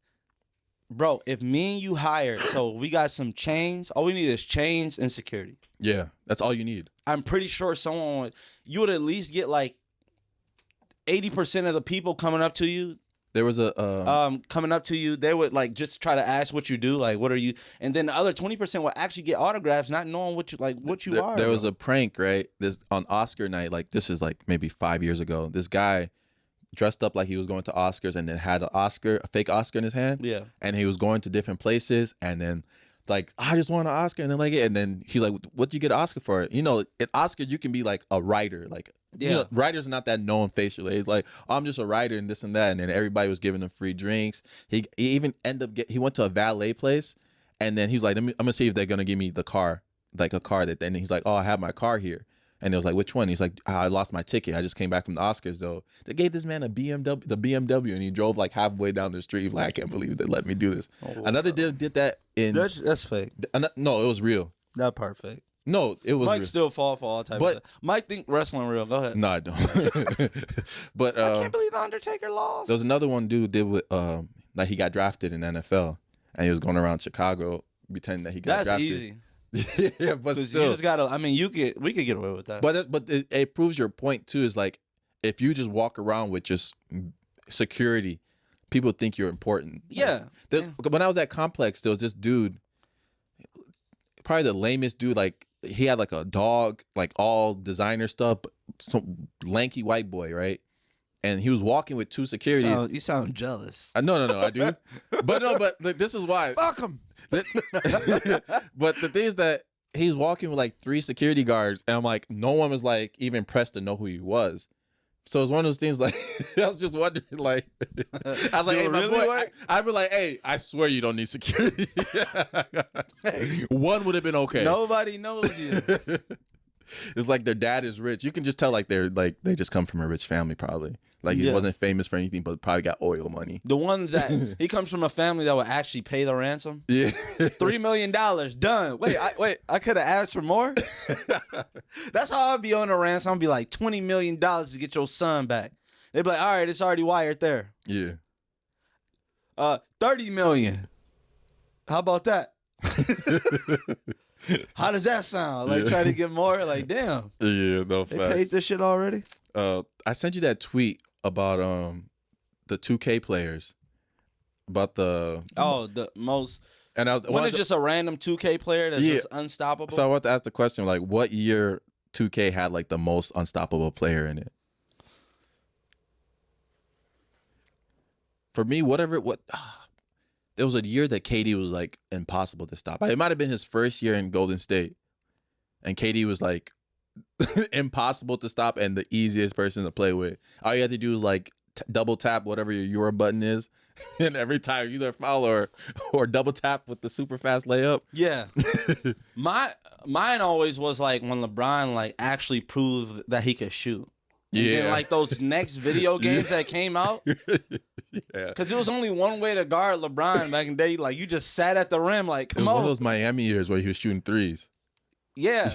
bro, if me and you hired, so we got some chains, all we need is chains and security. Yeah, that's all you need. I'm pretty sure you would at least get like 80% of the people coming up to you. There was coming up to you, they would like just try to ask what you do, like what are you, and then the other 20% will actually get autographs, not knowing what you are. There was a prank, right? This on Oscar night, like this is like maybe 5 years ago. This guy dressed up like he was going to Oscars and then had a fake Oscar in his hand. Yeah, and he was going to different places and then like, I just won an Oscar, and then like, and then he's like, "What'd you get an Oscar for?" You know, at Oscar you can be like a writer, like you know, writers are not that known facially. He's like, oh, "I'm just a writer and this and that," and then everybody was giving him free drinks. He even he went to a valet place, and then he's like, I'm gonna see if they're gonna give me the car, like a car that. Then he's like, "Oh, I have my car here." And it was like, "Which one?" He's like, "I lost my ticket. I just came back from the Oscars, though." They gave this man the BMW, and he drove like halfway down the street. Like, I can't believe they let me do this. Oh, another did that in. That's fake. No, it was real. That part fake. No, it was. Mike real. Still fall for all types of stuff. Mike think wrestling real. Go ahead. No, I don't. But I can't believe the Undertaker lost. There was another one dude did with like he got drafted in NFL, and he was going around Chicago pretending that he got drafted. That's easy. Yeah, but still, you just gotta. I mean, we could get away with that. But it proves your point too. Is like if you just walk around with just security, people think you're important. Yeah. When I was at Complex, there was this dude, probably the lamest dude. Like he had like a dog, like all designer stuff, but some lanky white boy, right? And he was walking with two securities. You sound jealous. No, I do. but this is why. Fuck him. But the thing is that he's walking with like 3 security guards, and I'm like, no one was like even pressed to know who he was. So it's one of those things like I was just wondering, like I was like, hey, my boy, I'd be like, hey, I swear you don't need security. One would have been okay. Nobody knows you. It's like their dad is rich. You can just tell like they just come from a rich family probably. Like he wasn't famous for anything, but probably got oil money. The ones that he comes from a family that would actually pay the ransom. Yeah, $3 million done. Wait, I could have asked for more. That's how I'd be on the ransom. I'd be like $20 million to get your son back. They'd be like, all right, it's already wired there. Yeah. $30 million. How about that? How does that sound? Like try to get more? Like damn. Yeah, no. They paid this shit already. I sent you that tweet about the 2K players, about the most. And when it's just a random 2K player that's just unstoppable. So I want to ask the question, like, what year 2K had like the most unstoppable player in it? For me, there was a year that KD was like impossible to stop. It might have been his first year in Golden State, and KD was like impossible to stop and the easiest person to play with. All you had to do is like double tap whatever your Euro button is, and every time either foul or double tap with the super fast layup. Yeah. Mine always was like when LeBron like actually proved that he could shoot. And then, like those next video games that came out. Yeah. Because it was only one way to guard LeBron back in the day. Like you just sat at the rim like, come on. One of those Miami years where he was shooting threes. Yeah,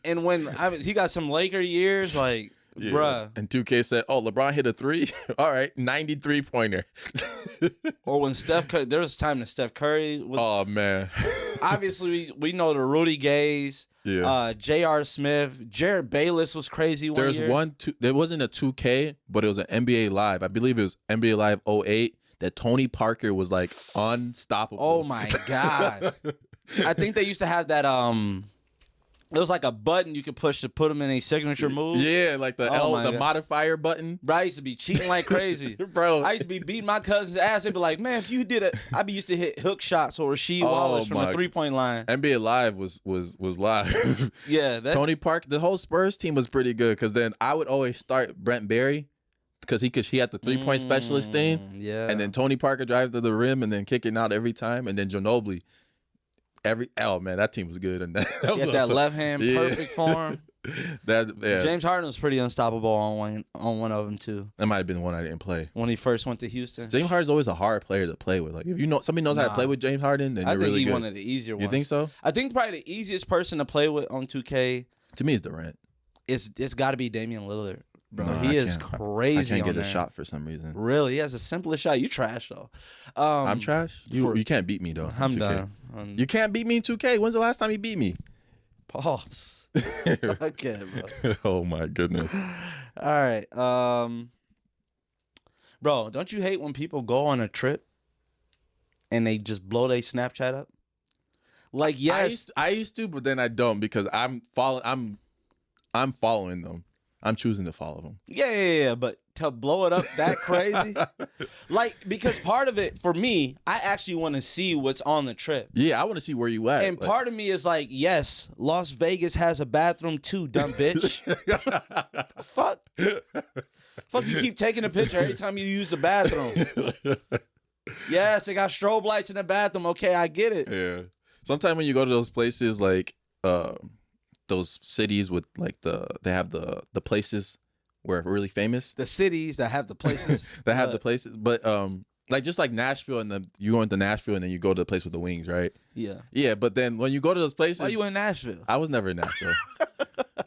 and when he got some Laker years, like, bruh. And 2K said, "Oh, LeBron hit a 3. All right, 93-pointer." Or when Steph Curry, there was a time that Steph Curry was. Oh man. Obviously, we know the Rudy Gays. Yeah. J.R. Smith, Jared Bayless was crazy one year. There wasn't a 2K, but it was an NBA Live. I believe it was NBA Live 08 that Tony Parker was like unstoppable. Oh my God. I think they used to have that it was like a button you could push to put him in a signature move. Yeah, like the God. modifier button. Bro, I used to be cheating like crazy. Bro. I used to be beating my cousin's ass. They'd be like, man, if you did it, I'd be used to hit hook shots or Rasheed Wallace from the 3-point line. NBA Live was live. Yeah. Tony Parker, the whole Spurs team was pretty good because then I would always start Brent Berry because he had the 3-point specialist thing. Yeah. And then Tony Parker drive to the rim and then kick it out every time. And then Ginobili. Man, that team was good. And that was that left hand perfect form. James Harden was pretty unstoppable on one of them too. That might have been the one I didn't play when he first went to Houston. James Harden's always a hard player to play with. Like if somebody knows how to play with James Harden, then you're really good. I think he's one of the easier ones. You think so? I think probably the easiest person to play with on 2K to me is Durant. It's got to be Damian Lillard. Bro, no, he is crazy. I can't get a shot for some reason. Really, he has the simplest shot. You trash though. I'm trash. You can't beat me though. I'm done. You can't beat me in 2K. When's the last time you beat me? Pause. Okay, bro. Oh my goodness. All right, bro. Don't you hate when people go on a trip and they just blow their Snapchat up? Like, yes, I used to, but then I don't because I'm following them. I'm choosing to follow them. Yeah, but to blow it up that crazy, like, because part of it for me, I actually want to see what's on the trip. Yeah, I want to see where you at. And part of me is like, yes, Las Vegas has a bathroom too, dumb bitch. Fuck, you keep taking a picture every time you use the bathroom. Yes, they got strobe lights in the bathroom. Okay, I get it. Yeah. Sometimes when you go to those places, like those cities with like they have the places where really famous. The cities that have the places. That have the places. But like just like Nashville and then you go into Nashville and then you go to the place with the wings, right? Yeah. Yeah, but then when you go to those places. Why you in Nashville? I was never in Nashville.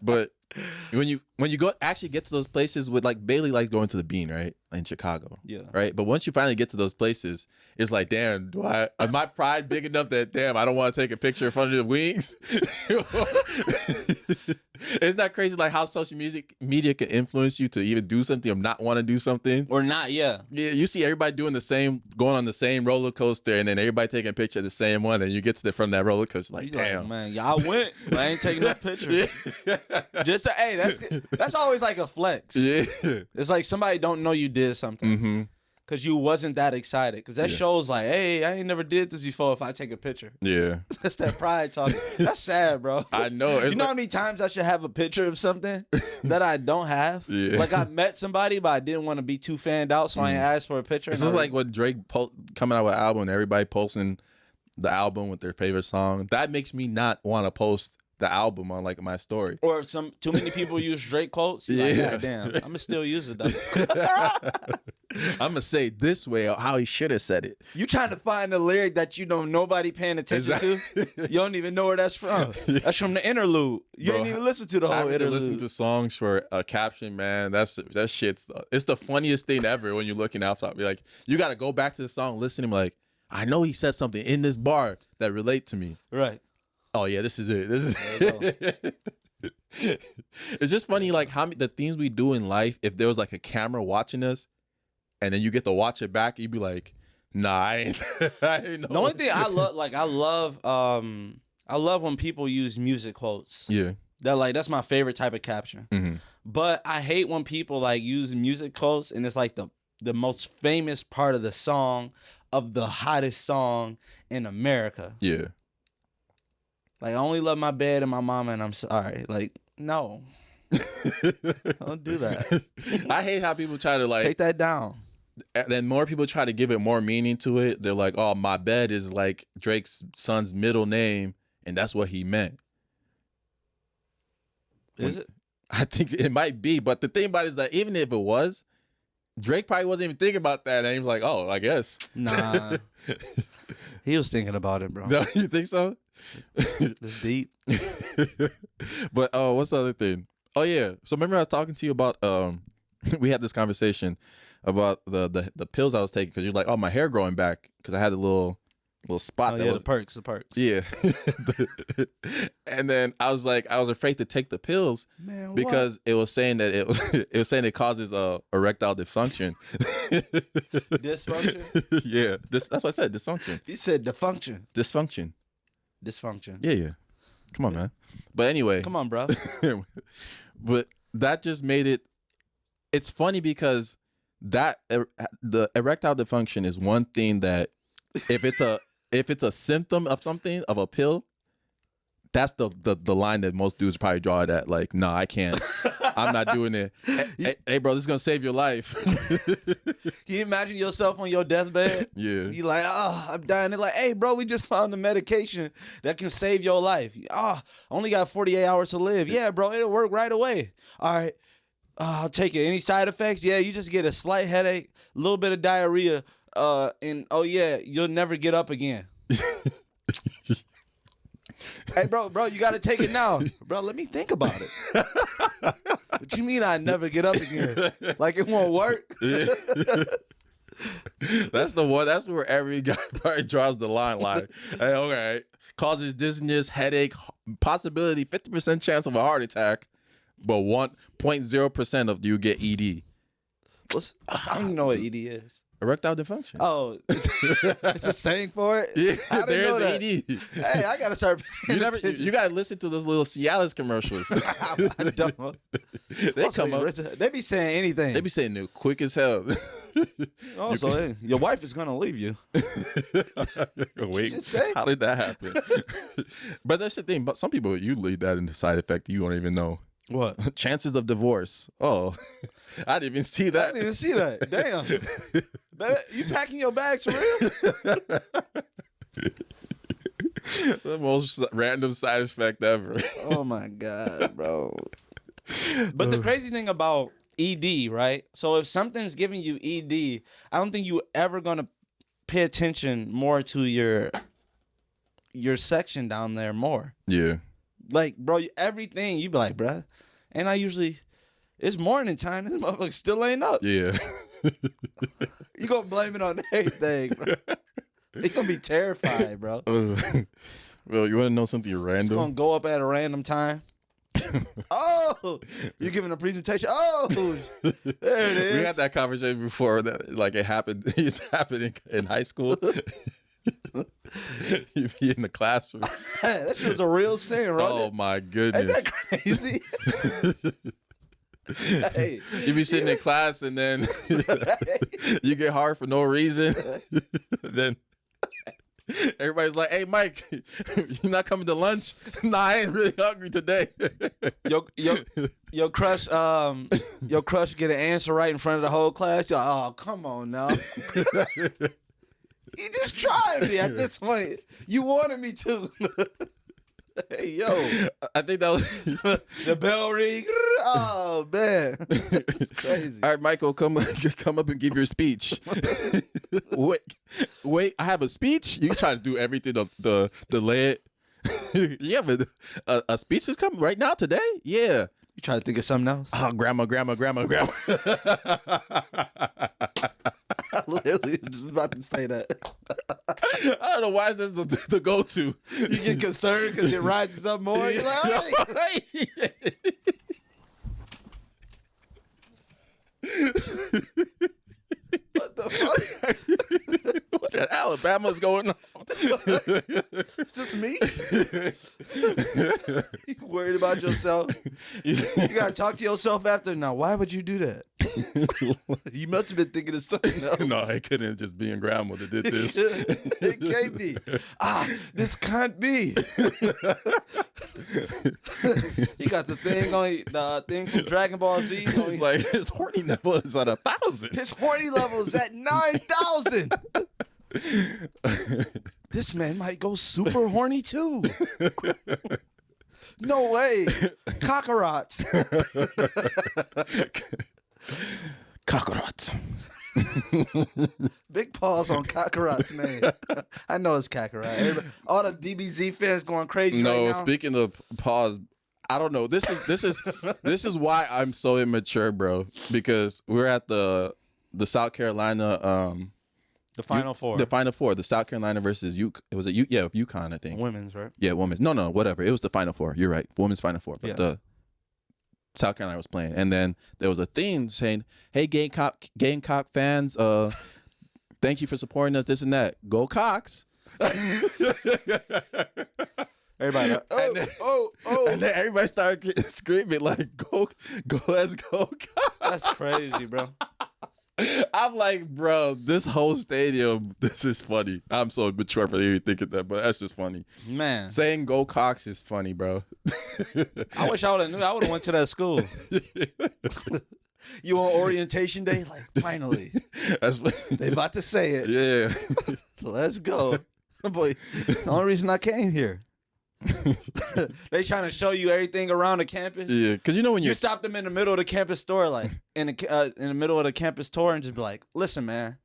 But when you go actually get to those places with like Bailey likes going to the Bean, right? In Chicago. Yeah. Right. But once you finally get to those places, it's like, damn, is my pride big enough that damn, I don't want to take a picture in front of the wings? Isn't that crazy? Like how social media can influence you to even do something or not want to do something or not? Yeah. Yeah. You see everybody going on the same roller coaster, and then everybody taking a picture of the same one, and you get to the front of that roller coaster, like, damn, like, man, y'all went, but I ain't taking no picture. Yeah. Just hey, that's always like a flex. Yeah. It's like somebody don't know you did something because you wasn't that excited. Because that shows like, hey, I ain't never did this before. If I take a picture, yeah, that's that pride talking. That's sad, bro. I know. You know how many times I should have a picture of something that I don't have? Yeah. Like I met somebody, but I didn't want to be too fanned out, so I ain't asked for a picture. This is like what Drake coming out with an album and everybody posting the album with their favorite song. That makes me not want to post the album on like my story. Or too many people use Drake quotes. Like, God damn, I'm gonna still use it though. I'm gonna say it this way or how he should have said it. You trying to find a lyric that you know nobody paying attention to? You don't even know where that's from. That's from the interlude. You didn't even listen to the whole interlude. Listen to songs for a caption, man. That shit's it's the funniest thing ever when you're looking outside. Be like, you got to go back to the song, listen to him like, I know he said something in this bar that relate to me. Right. Oh yeah, this is it. This is it. It's just funny, like how the things we do in life. If there was like a camera watching us, and then you get to watch it back, you'd be like, "Nah, I ain't." The only thing I love when people use music quotes. Yeah, that's my favorite type of caption. Mm-hmm. But I hate when people like use music quotes, and it's like the most famous part of the song, of the hottest song in America. Yeah. Like, I only love my bed and my mama, and I'm sorry. Like, no. Don't do that. I hate how people try to, like... Take that down. Then more people try to give it more meaning to it. They're like, oh, my bed is like Drake's son's middle name, and that's what he meant. Is it? I think it might be, but the thing about it is that even if it was, Drake probably wasn't even thinking about that, and he was like, oh, I guess. Nah. He was thinking about it, bro. No, you think so? This deep. But what's the other thing? Oh yeah. So remember I was talking to you about we had this conversation about the pills I was taking because you're like, oh, my hair growing back because I had a little spot. Oh that yeah, was, the perks. Yeah. And then I was like, I was afraid to take the pills Man, because it was saying that it was saying it causes erectile dysfunction. Dysfunction? Yeah. That's what I said. Dysfunction. You said defunction. Dysfunction. Dysfunction. Yeah. Come on, man. But anyway. Come on, bro. But that just made it. It's funny because the erectile dysfunction is one thing that if it's a symptom of something of a pill, that's the line that most dudes probably draw it at. Like, nah, I can't. I'm not doing it. Hey, bro, this is gonna save your life. Can you imagine yourself on your deathbed? Yeah. You like, oh, I'm dying. They're like, hey, bro, we just found the medication that can save your life. Oh, only got 48 hours to live. Yeah, bro, it'll work right away. All right. I'll take it. Any side effects? Yeah, you just get a slight headache, a little bit of diarrhea, and oh yeah, you'll never get up again. Hey, bro, you got to take it now. Bro, let me think about it. What you mean I never get up again? Like it won't work? Yeah. That's the one. That's where every guy probably draws the line. Like, hey, okay, causes dizziness, headache, possibility, 50% chance of a heart attack, but 1.0% of you get ED. I don't even know what ED is. Erectile dysfunction. Oh, it's a saying for it? Yeah, I didn't know that. ED. Hey, I got to start paying attention. You got to listen to those little Cialis commercials. I don't. They come up. They be saying anything. They be saying it quick as hell. Also, your wife is going to leave you. Wait, Just say? how did that happen? But that's the thing. But some people, you lead that into side effect you don't even know. What? Chances of divorce. Oh, I didn't even see that. I didn't even see that. Damn. Baby, you packing your bags for real? The most random side effect ever. Oh my God, bro. But the crazy thing about ED, right? So if something's giving you ED, I don't think you ever gonna pay attention more to your section down there more. Yeah. Like, bro, everything you be like, bruh. And I usually, it's morning time. This motherfucker still ain't up. Yeah. You gonna blame it on everything, bro. They gonna be terrified, bro. Well, you want to know something It's random? gonna go up at a random time. Oh, you're giving a presentation. Oh, there it is. We had that conversation before that, like it happened. It used to happen in high school. You'd be in the classroom. That shit was a real thing, right? Oh my goodness. Ain't that crazy? Hey, You be sitting in class and then you get hard for no reason. Then everybody's like, "Hey, Mike, you not coming to lunch?" Nah, I ain't really hungry today. your crush get an answer right in front of the whole class. You're like, oh, come on now. You just tried me at this point. You wanted me to. Hey, yo. I think that was The bell ring. Oh, man. It's crazy. All right, Michael, come up and give your speech. Wait, I have a speech? You try to do everything to delay it. You have a speech is coming right now today? Yeah. You try to think of something else? Oh, grandma. I literally was just about to say that. I don't know why is this the go-to. You get concerned because it rises up more. You're like, hey. What the fuck? What in Alabama's going on? Is this me? You worried about yourself? You gotta talk to yourself after. Now, why would you do that? You must have been thinking of something else. No, I couldn't just be in grandma that did this. It can't be. This can't be. He got the thing from Dragon Ball Z. It's like his horny level is at 1,000. His horny level is at 9,000. This man might go super horny too. No way. Cockroach. Cockroach. Big pause on Kakarot's name. I know it's Kakarot. All the DBZ fans going crazy right No, now. speaking of pause, I don't know. This is why I'm so immature, bro. Because we're at the South Carolina The Final Four. The Final Four. The South Carolina versus UConn, I think. Women's, right? Yeah, women's. No, whatever. It was the Final Four. You're right. Women's Final Four. But the South Carolina was playing. And then there was a thing saying, hey, Gamecock fans, thank you for supporting us, this and that. Go Cox. Everybody like, oh. And then everybody started screaming like, go, let's go Cox. That's crazy, bro. I'm like, bro, this whole stadium, this is funny. I'm so mature for even thinking that, but that's just funny. Man. Saying go Cox is funny, bro. I wish I would have knew. I would have went to that school. You on orientation day? Like, finally. They about to say it. Yeah. Let's go. Boy, the only reason I came here. They trying to show you everything around the campus. Yeah, because you know when you stop them in the middle of the campus store, like in the middle of the campus tour, and just be like, "Listen, man,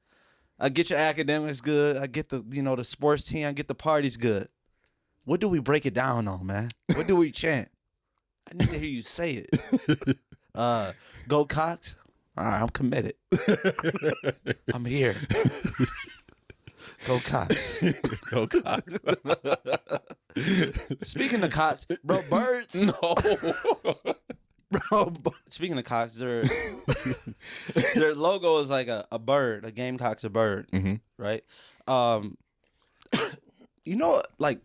I get your academics good. I get the sports team. I get the parties good. What do we break it down on, man? What do we chant? I need to hear you say it. Go Cox. All right, I'm committed. I'm here. Go Cox. Go Cox. Speaking of Cox, bro, birds. No. Bro, speaking of Cox, their logo is like a bird. A Gamecock's a bird, right? You know, like,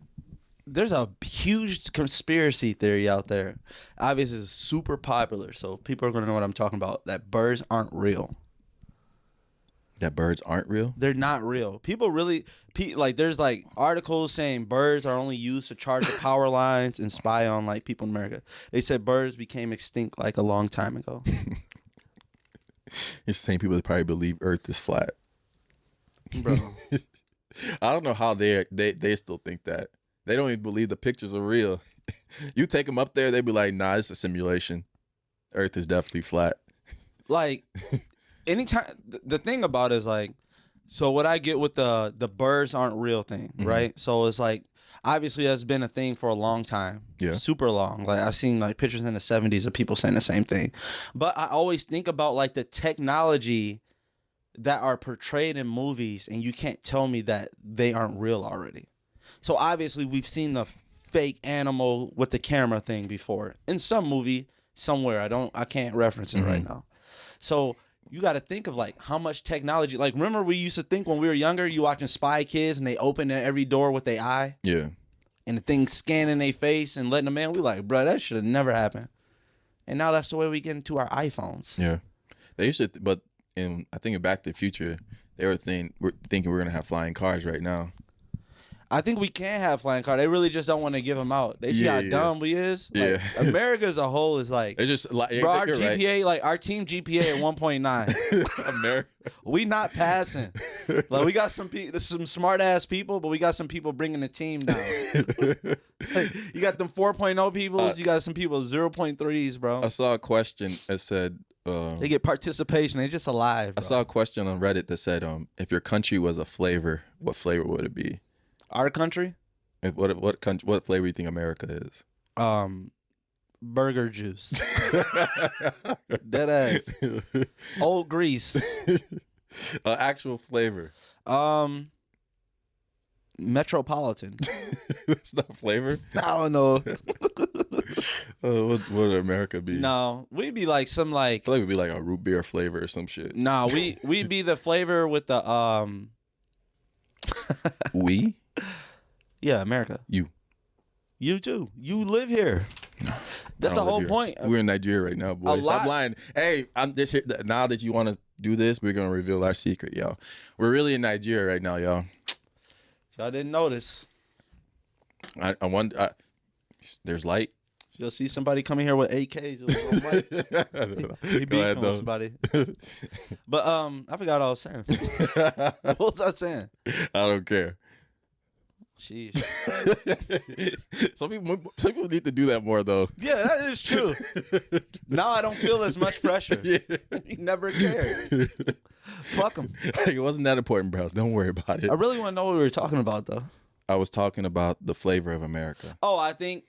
there's a huge conspiracy theory out there. Obviously, it's super popular, so people are going to know what I'm talking about, that birds aren't real. That birds aren't real? They're not real. People really, like, there's like articles saying birds are only used to charge the power lines and spy on like people in America. They said birds became extinct like a long time ago. It's the same people that probably believe Earth is flat. Bro. I don't know how they still think that. They don't even believe the pictures are real. You take them up there, they be like, nah, it's a simulation. Earth is definitely flat. Like, anytime, the thing about it is like, so what I get with the birds aren't real thing, right? So it's like, obviously that's been a thing for a long time. Yeah. Super long. Like, I've seen like pictures in the 70s of people saying the same thing. But I always think about like the technology that are portrayed in movies, and you can't tell me that they aren't real already. So obviously we've seen the fake animal with the camera thing before in some movie somewhere. I can't reference it right now. So you got to think of like how much technology. Like, remember we used to think when we were younger, you watching Spy Kids and they open every door with their eye. Yeah. And the thing scanning their face and letting them in. We like, bro, that should have never happened. And now that's the way we get into our iPhones. Yeah. They used to, but I think in Back to the Future, they were thinking we're gonna have flying cars right now. I think we can have flying cars. They really just don't want to give them out. They see how dumb we is. Like, America as a whole is like, it's just like, bro, our GPA, like our team GPA at 1.9. America. We not passing. Like, we got some smart ass people, but we got some people bringing the team down. Like, you got them 4.0 people. You got some people 0.3s, bro. I saw a question that said they get participation. They just alive. Bro. I saw a question on Reddit that said, if your country was a flavor, what flavor would it be? Our country? What country? What flavor do you think America is? Burger juice. Dead ass. Old grease. Actual flavor. Metropolitan. That's not flavor? I don't know. What would America be? No, we'd be like some like. I feel like we'd be like a root beer flavor or some shit. No, we'd be the flavor with the We? Yeah, America. You too. You live here. That's the whole point. We're in Nigeria right now, boys. Stop lying. Hey, I'm just here. Now that you want to do this, we're gonna reveal our secret, y'all. We're really in Nigeria right now, y'all. Y'all didn't notice. I wonder. There's light. You'll see somebody coming here with AKs. He beefing with somebody. But I forgot what I was saying. What was I saying? I don't care. Sheesh. Some people need to do that more though. Yeah, that is true. Now I don't feel as much pressure. Yeah. He never cared. Fuck him. Like, it wasn't that important, bro. Don't worry about it. I really want to know what we were talking about, though. I was talking about the flavor of America. Oh, I think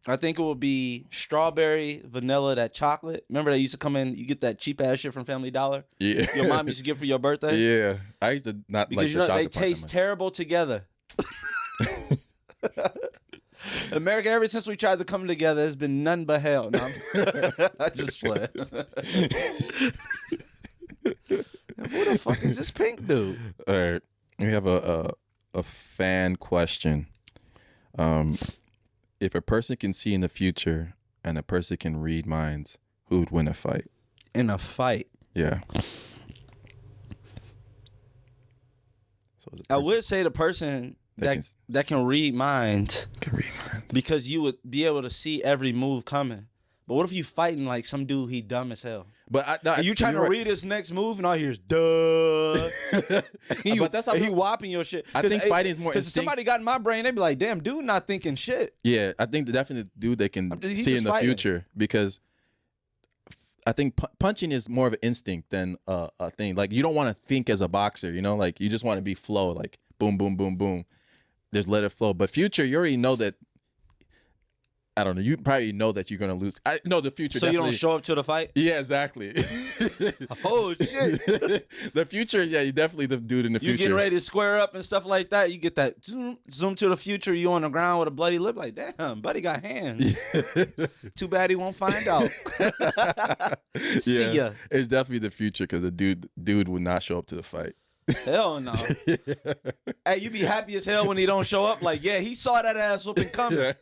it would be strawberry, vanilla, that chocolate. Remember they used to come in, you get that cheap ass shit from Family Dollar? Yeah. Your mom used to give for your birthday? Yeah. I used to not Because like you the know they chocolate part taste that much. terrible together. America, ever since we tried to come together, it's been none but hell. No, I just play. Who the fuck is this pink dude? All right. We have a fan question. If a person can see in the future and a person can read minds, who would win a fight? In a fight. Yeah. So I would say the person that can read minds, because you would be able to see every move coming. But what if you fighting like some dude, he dumb as hell? But Are you trying to read his next move and all you hear is duh? But that's how he whopping your shit. I think fighting is more because somebody got in my brain, they'd be like, damn, dude not thinking shit. Yeah, I think definitely the dude they can see in the future, because I think punching is more of an instinct than a thing. Like, you don't want to think as a boxer, you know? Like, you just want to be flow, like boom, boom, boom, boom. Just let it flow. But future, you already know that. I don't know. You probably know that you're gonna lose. I know the future. So you don't show up to the fight? Yeah, exactly. Oh shit! The future, yeah, you definitely the dude in the future. You getting ready to square up and stuff like that. You get that zoom to the future. You on the ground with a bloody lip, like damn, buddy got hands. Too bad he won't find out. See ya. It's definitely the future, because the dude would not show up to the fight. Hell no. Hey, you be happy as hell when he don't show up. Like, yeah, he saw that ass whooping coming. Yeah.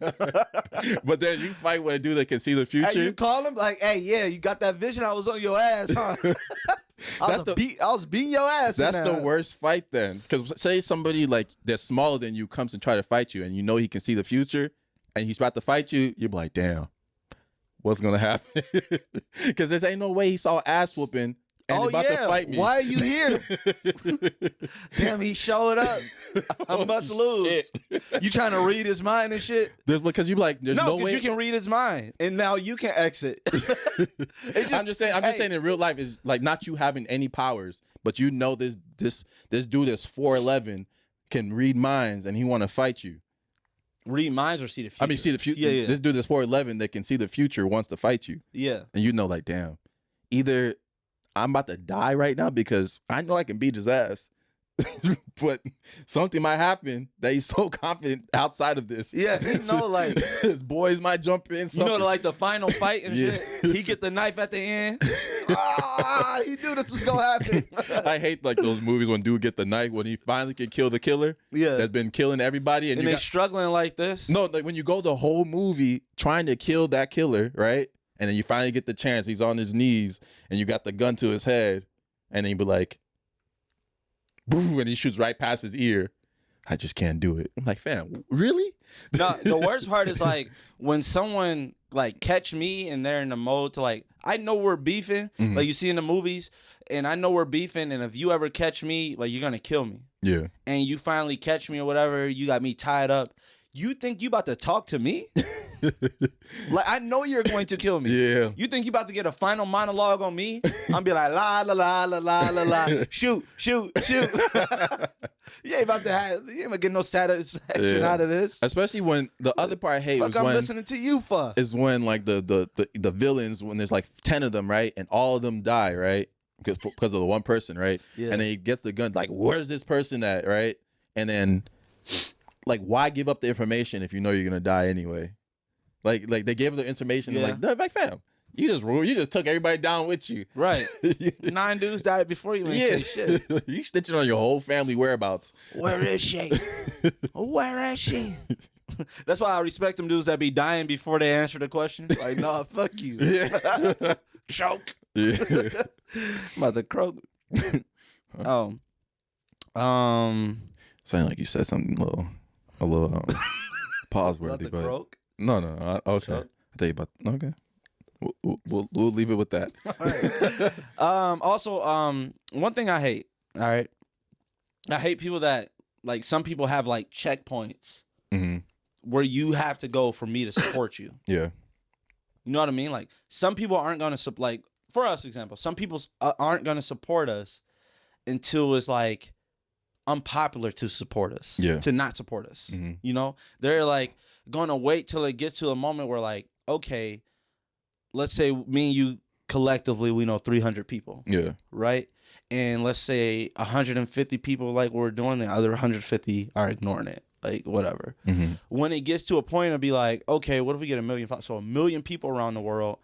But then you fight with a dude that can see the future. Hey, you call him like, hey, yeah, you got that vision. I was on your ass, huh? I was beating your ass. That's the worst fight then. Because say somebody like that's smaller than you comes and try to fight you, and you know he can see the future, and he's about to fight you, you're like, damn, what's gonna happen? Because there ain't no way he saw ass whooping. And about to fight me. Why are you here? Damn, he showed up. I must lose. You trying to read his mind and shit? Because you like, there's no way. You can read his mind, and now you can exit. I'm just saying in real life is like not you having any powers, but you know this dude that's 4'11" can read minds, and he want to fight you. Read minds or see the future? I mean, see the future. Yeah. This dude that's 4'11" that can see the future wants to fight you. Yeah. And you know, like, damn, either I'm about to die right now because I know I can beat his ass, but something might happen that he's so confident outside of this. Yeah, you know, like his boys might jump in. You know, like the final fight and shit. He get the knife at the end. He knew this was gonna happen. I hate like those movies when dude get the knife when he finally can kill the killer. Yeah, that's been killing everybody, and they struggling like this. No, like when you go the whole movie trying to kill that killer, right? And then you finally get the chance. He's on his knees, and you got the gun to his head, and then you be like, "Boo!" and he shoots right past his ear. I just can't do it. I'm like, fam, really? No, the worst part is like when someone like catch me and they're in the mode to like, I know we're beefing, like you see in the movies, and I know we're beefing, and if you ever catch me, like you're gonna kill me. Yeah. And you finally catch me or whatever, you got me tied up. You think you about to talk to me? Like, I know you're going to kill me. Yeah. You think you about to get a final monologue on me? I'm be like, la, la, la, la, la, la, la. Shoot, shoot, shoot. You ain't about to get no satisfaction out of this. Especially when the other part I hate is I'm listening to you for. Is when like the villains, when there's like 10 of them, right? And all of them die, right? Because of the one person, right? Yeah. And then he gets the gun, like, where's this person at, right? And then like, why give up the information if you know you're gonna die anyway? Like they gave the information, like fam, you just took everybody down with you, right? 9 dudes died before you, ain't say shit. You snitching on your whole family whereabouts. Where is she? Where is she? That's why I respect them dudes that be dying before they answer the question. Like, nah, fuck you. Yeah. Choke. Yeah. Mother croak. Sounding like you said something a little pause worthy, but croak? No. Okay. I'll tell you about. Okay. We'll leave it with that. All right. Also, one thing I hate. All right. I hate people that like some people have like checkpoints Mm-hmm. where you have to go for me to support you. Yeah. You know what I mean? Like some people aren't gonna like for us example, some people aren't gonna support us until it's like unpopular to support us, to not support us. Mm-hmm. You know, they're like gonna wait till it gets to a moment where like, okay, let's say me and you collectively we know 300 people. Yeah. Right? And let's say 150 people like we're doing, the other 150 are ignoring it. Like whatever. Mm-hmm. When it gets to a point of be like, okay, what if we get 1 million? So 1 million people around the world,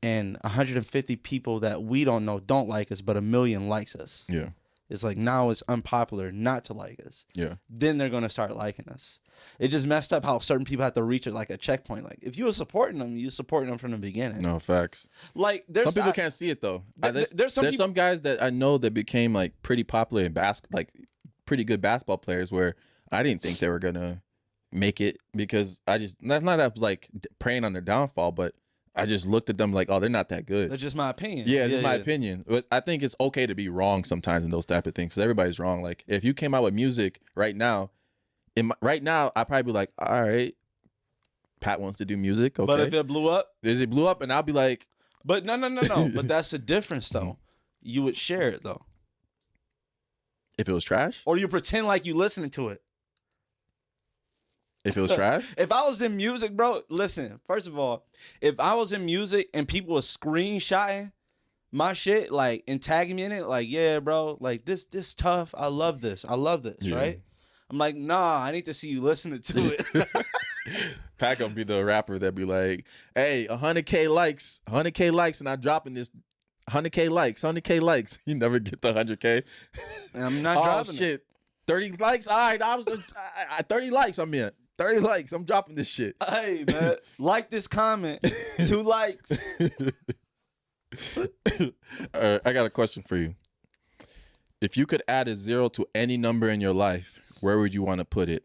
and 150 people that we don't know don't like us, but 1 million likes us. Yeah. It's like now it's unpopular not to like us. Yeah. Then they're gonna start liking us. It just messed up how certain people have to reach it like a checkpoint. Like if you were supporting them, you supporting them from the beginning. No, facts. Like there's some people can't see it though. There's some guys that I know that became like pretty popular in like pretty good basketball players where I didn't think they were gonna make it because that's not that I was like preying on their downfall, but I just looked at them like, oh, they're not that good. That's just my opinion. Yeah, it's just my opinion. But I think it's okay to be wrong sometimes in those type of things. Because everybody's wrong. Like if you came out with music right now, I'd probably be like, all right, Pat wants to do music. Okay. But if it blew up, and I'll be like, but no. But that's the difference though. You would share it though, if it was trash, or you pretend like you listening to it. If it was trash? If I was in music, bro, listen, first of all, if I was in music and people were screenshotting my shit, like, and tagging me in it, like, yeah, bro, like, this tough. I love this, yeah. right? I'm like, nah, I need to see you listening to it. Pat gonna be the rapper that be like, hey, 100K likes, and I'm dropping this 100K likes. You never get the 100K. And I'm not dropping shit. it. 30 likes? All right, 30 likes, I'm in. 30 likes, I'm dropping this shit. Hey, man, like this comment. 2 likes. I got a question for you. If you could add a 0 to any number in your life, where would you want to put it?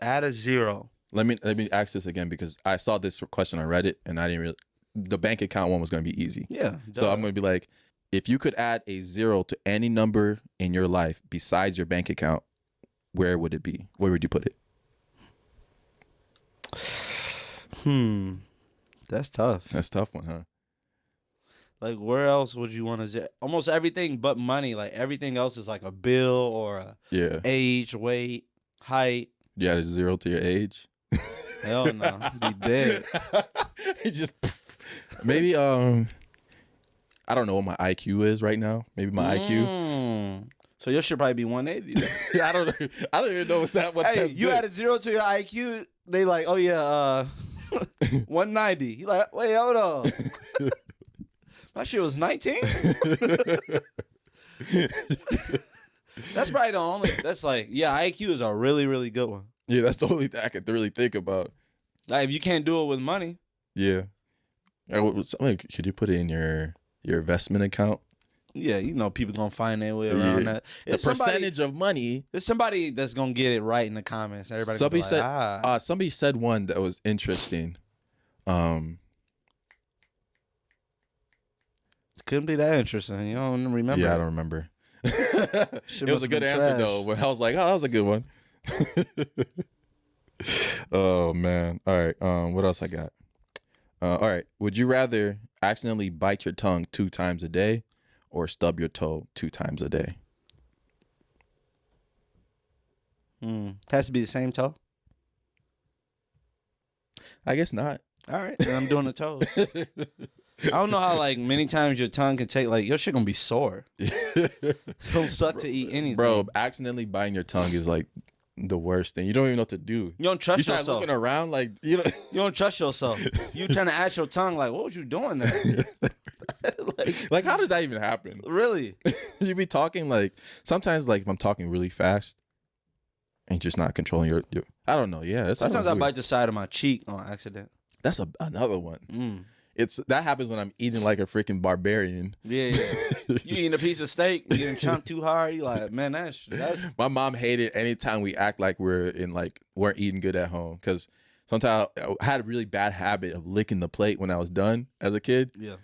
Add a 0. Let me ask this again because I saw this question on Reddit and I didn't really. The bank account one was going to be easy. Yeah. So I'm going to be like, if you could add a 0 to any number in your life besides your bank account, where would it be? Where would you put it? That's tough. That's a tough one, huh? Like, where else would you want to? Almost everything but money. Like everything else is like a bill or a age, weight, height. You add a 0 to your age? Hell no, be dead. It just maybe I don't know what my IQ is right now. Maybe my IQ. So your should probably be 180. I don't even know what's that. What hey, you good. add a 0 to your IQ. They like, oh yeah, 190. You like, wait, hold on. My shit was 19. That's probably the only. That's like, yeah, IQ is a really, really good one. Yeah, that's the only thing I could really think about. Like, if you can't do it with money. Yeah. Could you put it in your investment account? Yeah, you know, people gonna find their way around that. The percentage of money. There's somebody that's gonna get it right in the comments. Everybody. Somebody said one that was interesting. Couldn't be that interesting. You don't remember? Yeah, I don't remember. It was a good answer though. But I was like, oh, that was a good one. Oh man. All right. What else I got? All right. Would you rather accidentally bite your tongue 2 times a day or stub your toe 2 times a day? Has to be the same toe? I guess not. All right. Then I'm doing the toes. I don't know how like many times your tongue can take, like, your shit gonna be sore. It's gonna suck to eat anything. Bro, accidentally biting your tongue is like the worst thing. You don't even know what to do. You don't trust yourself. You start looking around like, you don't trust yourself. You trying to ask your tongue like, what was you doing there? like how does that even happen? Really? You be talking like, sometimes like if I'm talking really fast and just not controlling your I don't know. Yeah. Sometimes I bite the side of my cheek on accident. That's another one. That happens when I'm eating like a freaking barbarian. Yeah. You eating a piece of steak, you getting chomped too hard. You like, man, that's. My mom hated anytime we act like weren't eating good at home, because sometimes I had a really bad habit of licking the plate when I was done as a kid. Yeah.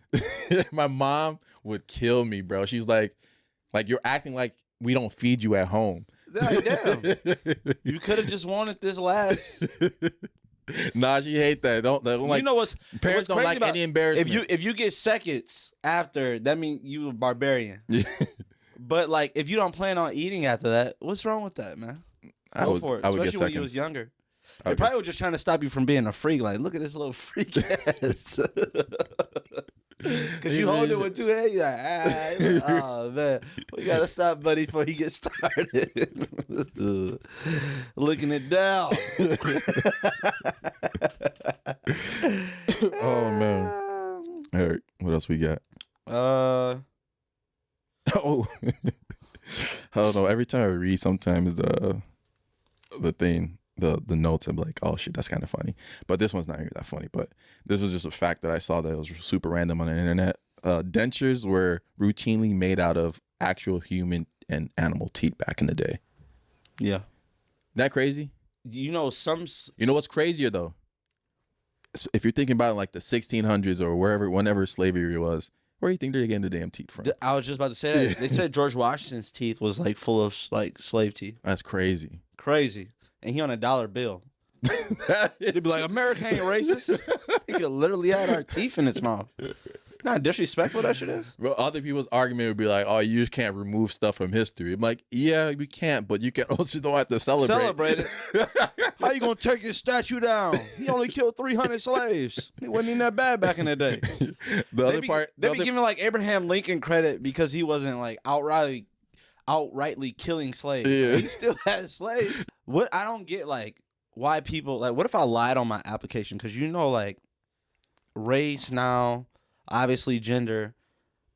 My mom would kill me, bro. She's like you're acting like we don't feed you at home. They're like, damn, you could have just wanted this last. Nah, she hate that. Don't like. You know what's parents don't crazy like about, any embarrassment. if you get seconds after, that means you a barbarian. Yeah. But like, if you don't plan on eating after that, what's wrong with that, man? Go for it, I would get especially when you seconds. was younger. They probably were just trying to stop you from being a freak. Like, look at this little freak ass. Cause you hold it with 2 hands. You're like, oh man, we gotta stop, buddy, before he gets started. Looking it down. Oh man. All right, what else we got? Oh, I don't know. Every time I read, sometimes the thing, the notes, I'm like, oh shit, that's kind of funny. But this one's not even that funny. But this was just a fact that I saw that was super random on the internet. Dentures were routinely made out of actual human and animal teeth back in the day. Yeah. Isn't that crazy? You know You know what's crazier though? If you're thinking about like the 1600s or whenever slavery was, where do you think they're getting the damn teeth from? I was just about to say that. They said George Washington's teeth was like full of like slave teeth. That's crazy. Crazy. And he on a $1 bill. They'd be like, America ain't racist. He could literally had our teeth in its mouth. Not disrespectful that shit is. Well, other people's argument would be like, "Oh, you just can't remove stuff from history." I'm like, "Yeah, we can't, but you can also don't have to celebrate it. How you gonna take his statue down? He only killed 300 slaves. He wasn't even that bad back in the day. They be giving like Abraham Lincoln credit because he wasn't like outrightly killing slaves. Yeah. He still had slaves. What I don't get, like, why people like, what if I lied on my application? Because you know, like, race now, obviously gender,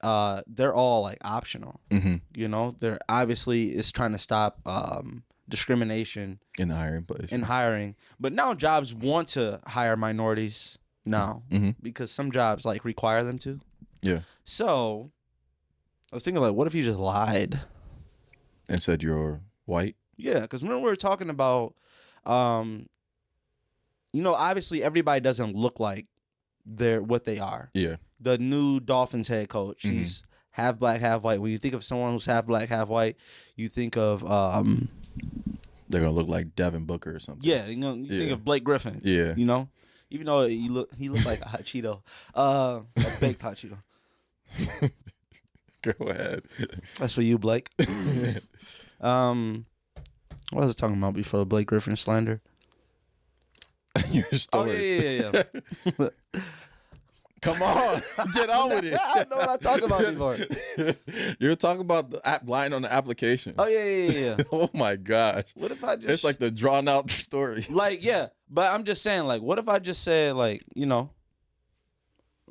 they're all like optional. Mm-hmm. You know, they're obviously it's trying to stop discrimination in the hiring place. in hiring. But now jobs want to hire minorities now because some jobs like require them to. Yeah. So I was thinking, like, what if you just lied and said you're white? Yeah, because when we were talking about, you know, obviously everybody doesn't look like they're what they are. Yeah. The new Dolphins head coach, he's half black, half white. When you think of someone who's half black, half white, you think of they're gonna look like Devin Booker or something. Yeah, you know, you think of Blake Griffin. Yeah. You know? Even though he looked like a hot Cheeto. A baked hot Cheeto. Go ahead. That's for you, Blake. What was I talking about before the Blake Griffin slander? Your story. Oh, yeah. Come on, get on with it. I know what I talked about before. You're talking about the app lying on the application. Oh, yeah. Oh my gosh. What if I just... It's like the drawn out story. Like, yeah, but I'm just saying, like, what if I just said, like, you know,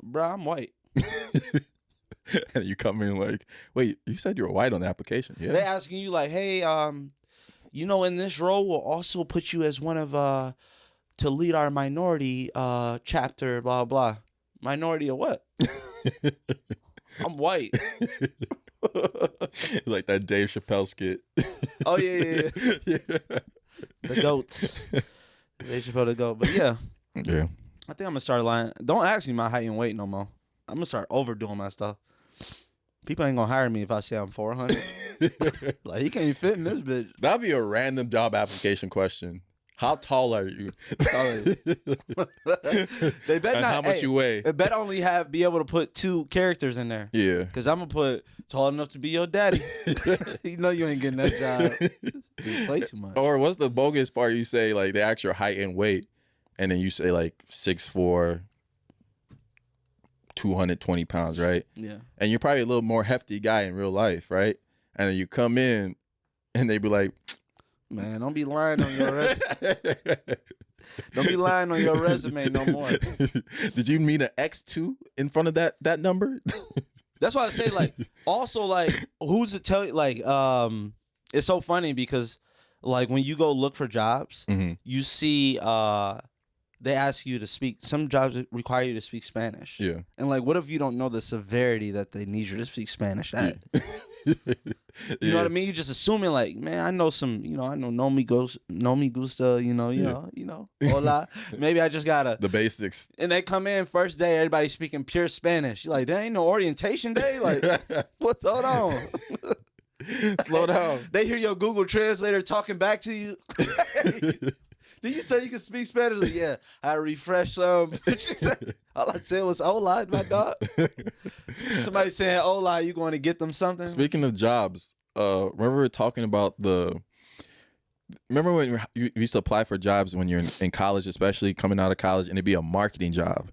bro, I'm white. And you come in like, wait, you said you were white on the application. Yeah. They asking you like, hey, you know, in this role, we'll also put you as one of to lead our minority chapter, blah blah. Minority of what? I'm white. Like that Dave Chappelle skit. Oh yeah. The goats. Dave Chappelle the goat. But yeah. Yeah. I think I'm gonna start lying. Don't ask me my height and weight no more. I'm gonna start overdoing my stuff. People ain't gonna hire me if I say I'm 400. Like, he can't fit in this bitch. That'd be a random job application question. How tall are you? They bet and not. how much you weigh? They bet only be able to put 2 characters in there. Yeah. Because I'm gonna put tall enough to be your daddy. You know you ain't getting that job. You play too much. Or what's the bogus part? You say like they ask your height and weight, and then you say like 6'4", 220 pounds, right? Yeah. And you're probably a little more hefty guy in real life, right? And then you come in, and they be like, man, don't be lying on your resume. Don't be lying on your resume no more. Did you mean an X2 in front of that number? That's why I say, like, also, like, who's to tell you, like, it's so funny because, like, when you go look for jobs, you see they ask you to speak, some jobs require you to speak Spanish. Yeah. And, like, what if you don't know the severity that they need you to speak Spanish at? You know what I mean? You're just assuming, like, man, I know some, you know, I know no me gusta, you know, hola. Maybe I just gotta the basics. And they come in first day, everybody speaking pure Spanish. You're like, there ain't no orientation day. Like, what's going on? Slow down. They hear your Google Translator talking back to you. Did you say you can speak Spanish? Like, yeah, I refresh What you say? All I said was hola, my dog. Somebody saying hola, you going to get them something? Speaking of jobs, remember we were talking about remember when you used to apply for jobs when you're in college, especially coming out of college, and it'd be a marketing job.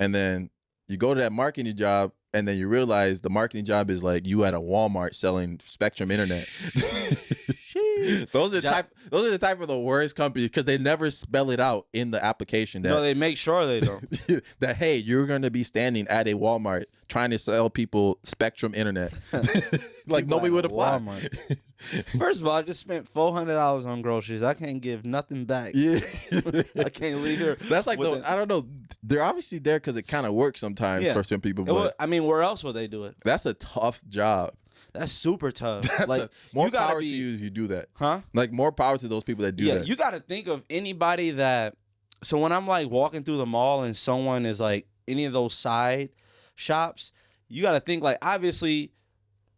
And then you go to that marketing job, and then you realize the marketing job is like you at a Walmart selling Spectrum Internet. Those are the type of the worst companies because they never spell it out in the application. No, they make sure they don't. That hey, you're going to be standing at a Walmart trying to sell people Spectrum Internet. Like nobody would apply. First of all, I just spent $400 on groceries. I can't give nothing back. Yeah, I can't leave here. That's like I don't know. They're obviously there because it kind of works sometimes for some people. But I mean, where else would they do it? That's a tough job. That's super tough. More power to you if you do that. Huh? Like more power to those people that do that. You got to think of anybody that. So when I'm like walking through the mall and someone is like any of those side shops, you got to think like obviously.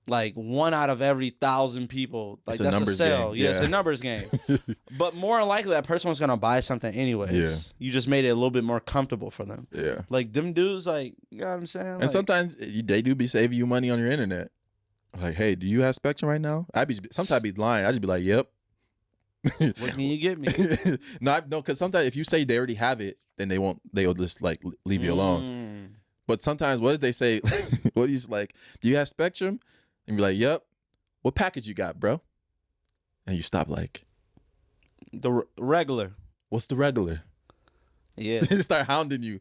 Like 1 out of every 1,000 people, like that's a sale. Game. Yeah, it's a numbers game. But more than likely, that person was gonna buy something anyways. Yeah. You just made it a little bit more comfortable for them. Yeah. Like them dudes, like you know what I'm saying. And like, sometimes they do be saving you money on your internet. Like, hey, do you have Spectrum right now? Sometimes I'd be lying. I'd just be like, yep. What can you get me? No, because sometimes if you say they already have it, then they'll just like leave you alone. But sometimes what did they say? What do you like? Do you have Spectrum? And be like, yep. What package you got, bro? And you stop like, the regular. What's the regular? Yeah. They start hounding you.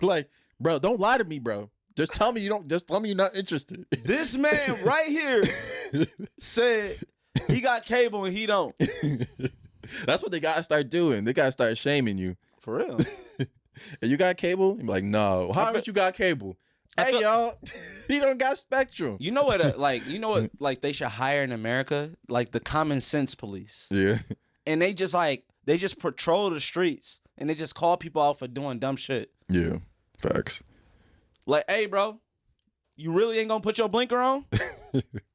Like, bro, don't lie to me, bro. Just tell me you're not interested. This man right here said he got cable and he don't. That's what they gotta start doing. They gotta start shaming you. For real. And you got cable? You're like, no. How much you got cable? Hey, y'all, he don't got Spectrum. You know what? Like they should hire in America, like the common sense police. Yeah. And they just patrol the streets and they just call people out for doing dumb shit. Yeah, facts. Like, hey, bro, you really ain't gonna put your blinker on?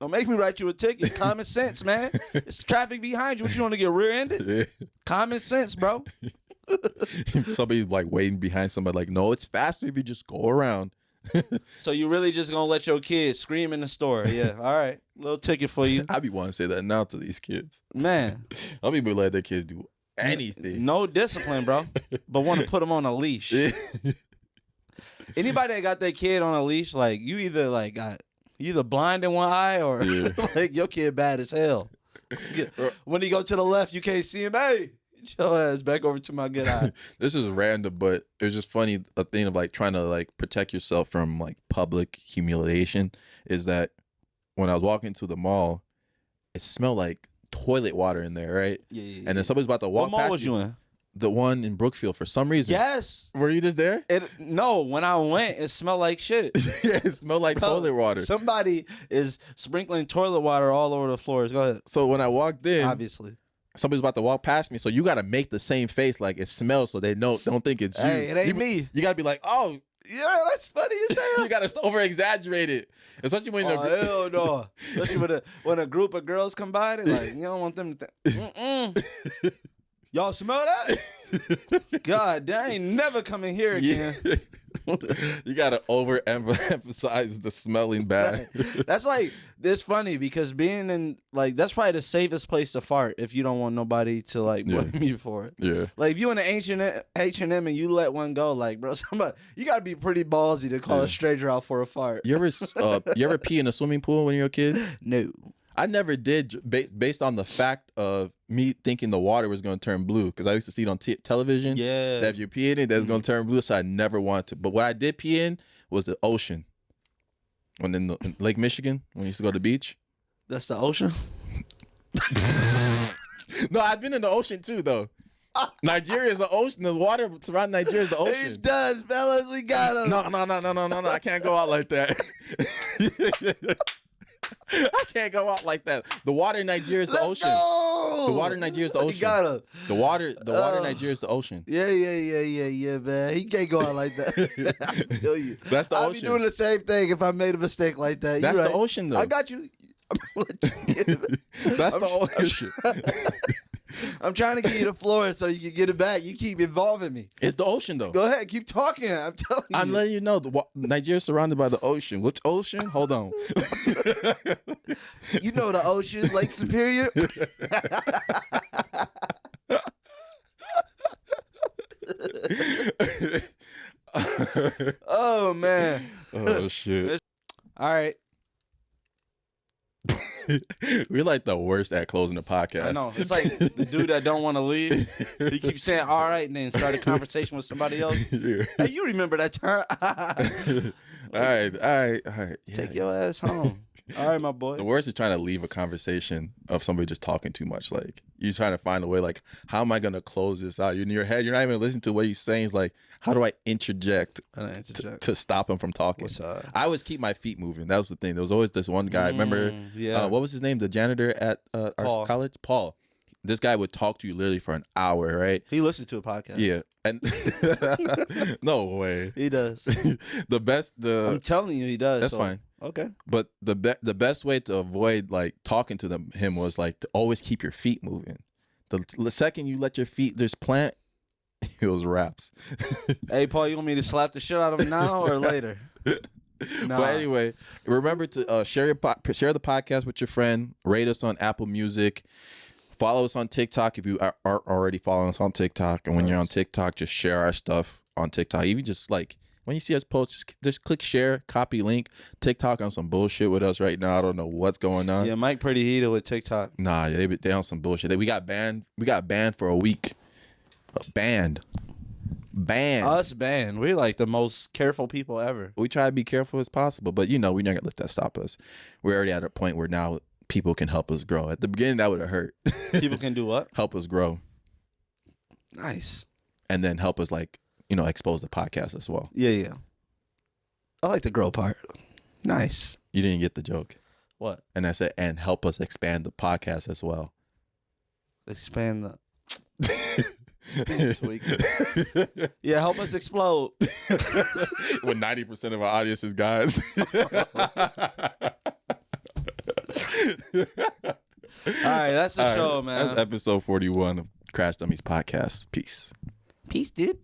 Don't make me write you a ticket. Common sense, man. It's traffic behind you. What you want to get rear-ended? Yeah. Common sense, bro. Somebody's like waiting behind somebody. Like, no, it's faster if you just go around. So you really just gonna let your kids scream in the store? Yeah, all right, little ticket for you. I be wanting to say that now to these kids. Man, Some people let their kids do anything. No discipline, bro, but want to put them on a leash. Yeah. Anybody that got their kid on a leash, like you either blind in one eye or like your kid bad as hell. When he go to the left, you can't see him. Hey, get your ass back over to my good eye. This is random, but it was just funny. A thing of like trying to like protect yourself from like public humiliation is that when I was walking to the mall, it smelled like toilet water in there, right? Yeah. And then somebody's about to walk What mall past was you in? The one in Brookfield for some reason. Yes. Were you just there? No, when I went, it smelled like shit. Yeah, it smelled like toilet water. Somebody is sprinkling toilet water all over the floors. Go ahead. So when I walked in, Obviously. somebody's about to walk past me. So you got to make the same face like it smells so they don't think it's you. Hey, it ain't me. You got to be like, oh. Yeah, that's funny as hell. You got to over-exaggerate it. Especially when you're hell no. Especially when a group of girls come by, they like, you don't want them to Y'all smell that? God, they ain't never coming here again. Yeah. You gotta overemphasize the smelling bad. That's like, it's funny because being in, like, that's probably the safest place to fart if you don't want nobody to, like, blame you for it. Yeah. Like, if you in an H&M and you let one go, like, bro, you gotta be pretty ballsy to call a stranger out for a fart. You ever pee in a swimming pool when you were a kid? No. I never did, based on the fact of me thinking the water was going to turn blue, because I used to see it on television. Yeah. That if you pee in it, that's going to turn blue. So I never wanted to. But what I did pee in was the ocean. When in Lake Michigan, when we used to go to the beach. That's the ocean? No, I've been in the ocean too, though. Nigeria is the ocean. The water surrounding Nigeria is the ocean. He's done, fellas. We got him. No. I can't go out like that. I can't go out like that. The water in Nigeria is the ocean. Go! The water in Nigeria is the ocean. He got him. The water in Nigeria is the ocean. Yeah, man. He can't go out like that. I feel you. That's the I'd ocean. be doing the same thing if I made a mistake like that. That's You're the right. ocean, though. I got you. That's the ocean. I'm trying to get you the floor so you can get it back. You keep involving me. It's the ocean, though. Go ahead, keep talking. I'm telling you. I'm letting you know. Nigeria's surrounded by the ocean. Which ocean? Hold on. You know the ocean, Lake Superior. Oh man. Oh shit. All right. We're like the worst at closing the podcast. I know. It's like the dude that don't want to leave. He keeps saying all right and then start a conversation with somebody else. Yeah. Hey, you remember that time? All right. Yeah. Take your ass home. All right, my boy. The worst is trying to leave a conversation of somebody just talking too much. Like, you're trying to find a way, like, how am I going to close this out? You're in your head. You're not even listening to what he's saying. It's like, how do I interject to stop him from talking? I always keep my feet moving. That was the thing. There was always this one guy. Remember, what was his name? The janitor at our college? Paul. This guy would talk to you literally for an hour, right? He listened to a podcast. Yeah. And no way. He does. I'm telling you, he does. That's fine. Okay. But the best way to avoid like talking to him was like to always keep your feet moving. The second you let your feet just plant, it was raps. Hey, Paul, you want me to slap the shit out of him now or later? Nah. But anyway, remember to share the podcast with your friend. Rate us on Apple Music. Follow us on TikTok if you aren't already following us on TikTok. And when you're on TikTok, just share our stuff on TikTok. Even just like when you see us post, just click share, copy link. TikTok on some bullshit with us right now. I don't know what's going on. Yeah, Mike pretty heated with TikTok. Nah, they on some bullshit. We got banned. We got banned for a week. Banned. Us banned. We're like the most careful people ever. We try to be careful as possible, but we're not gonna let that stop us. We're already at a point where now people can help us grow. At the beginning, that would have hurt. People can do what? Help us grow. Nice. And then help us expose the podcast as well. Yeah. I like the grow part. Nice. You didn't get the joke. What? And I said, and help us expand the podcast as well. Expand the this week. Yeah, help us explode. When 90% of our audience is guys. All right, that's the show, man. That's episode 41 of Crash Dummies Podcast. Peace. Peace, dude.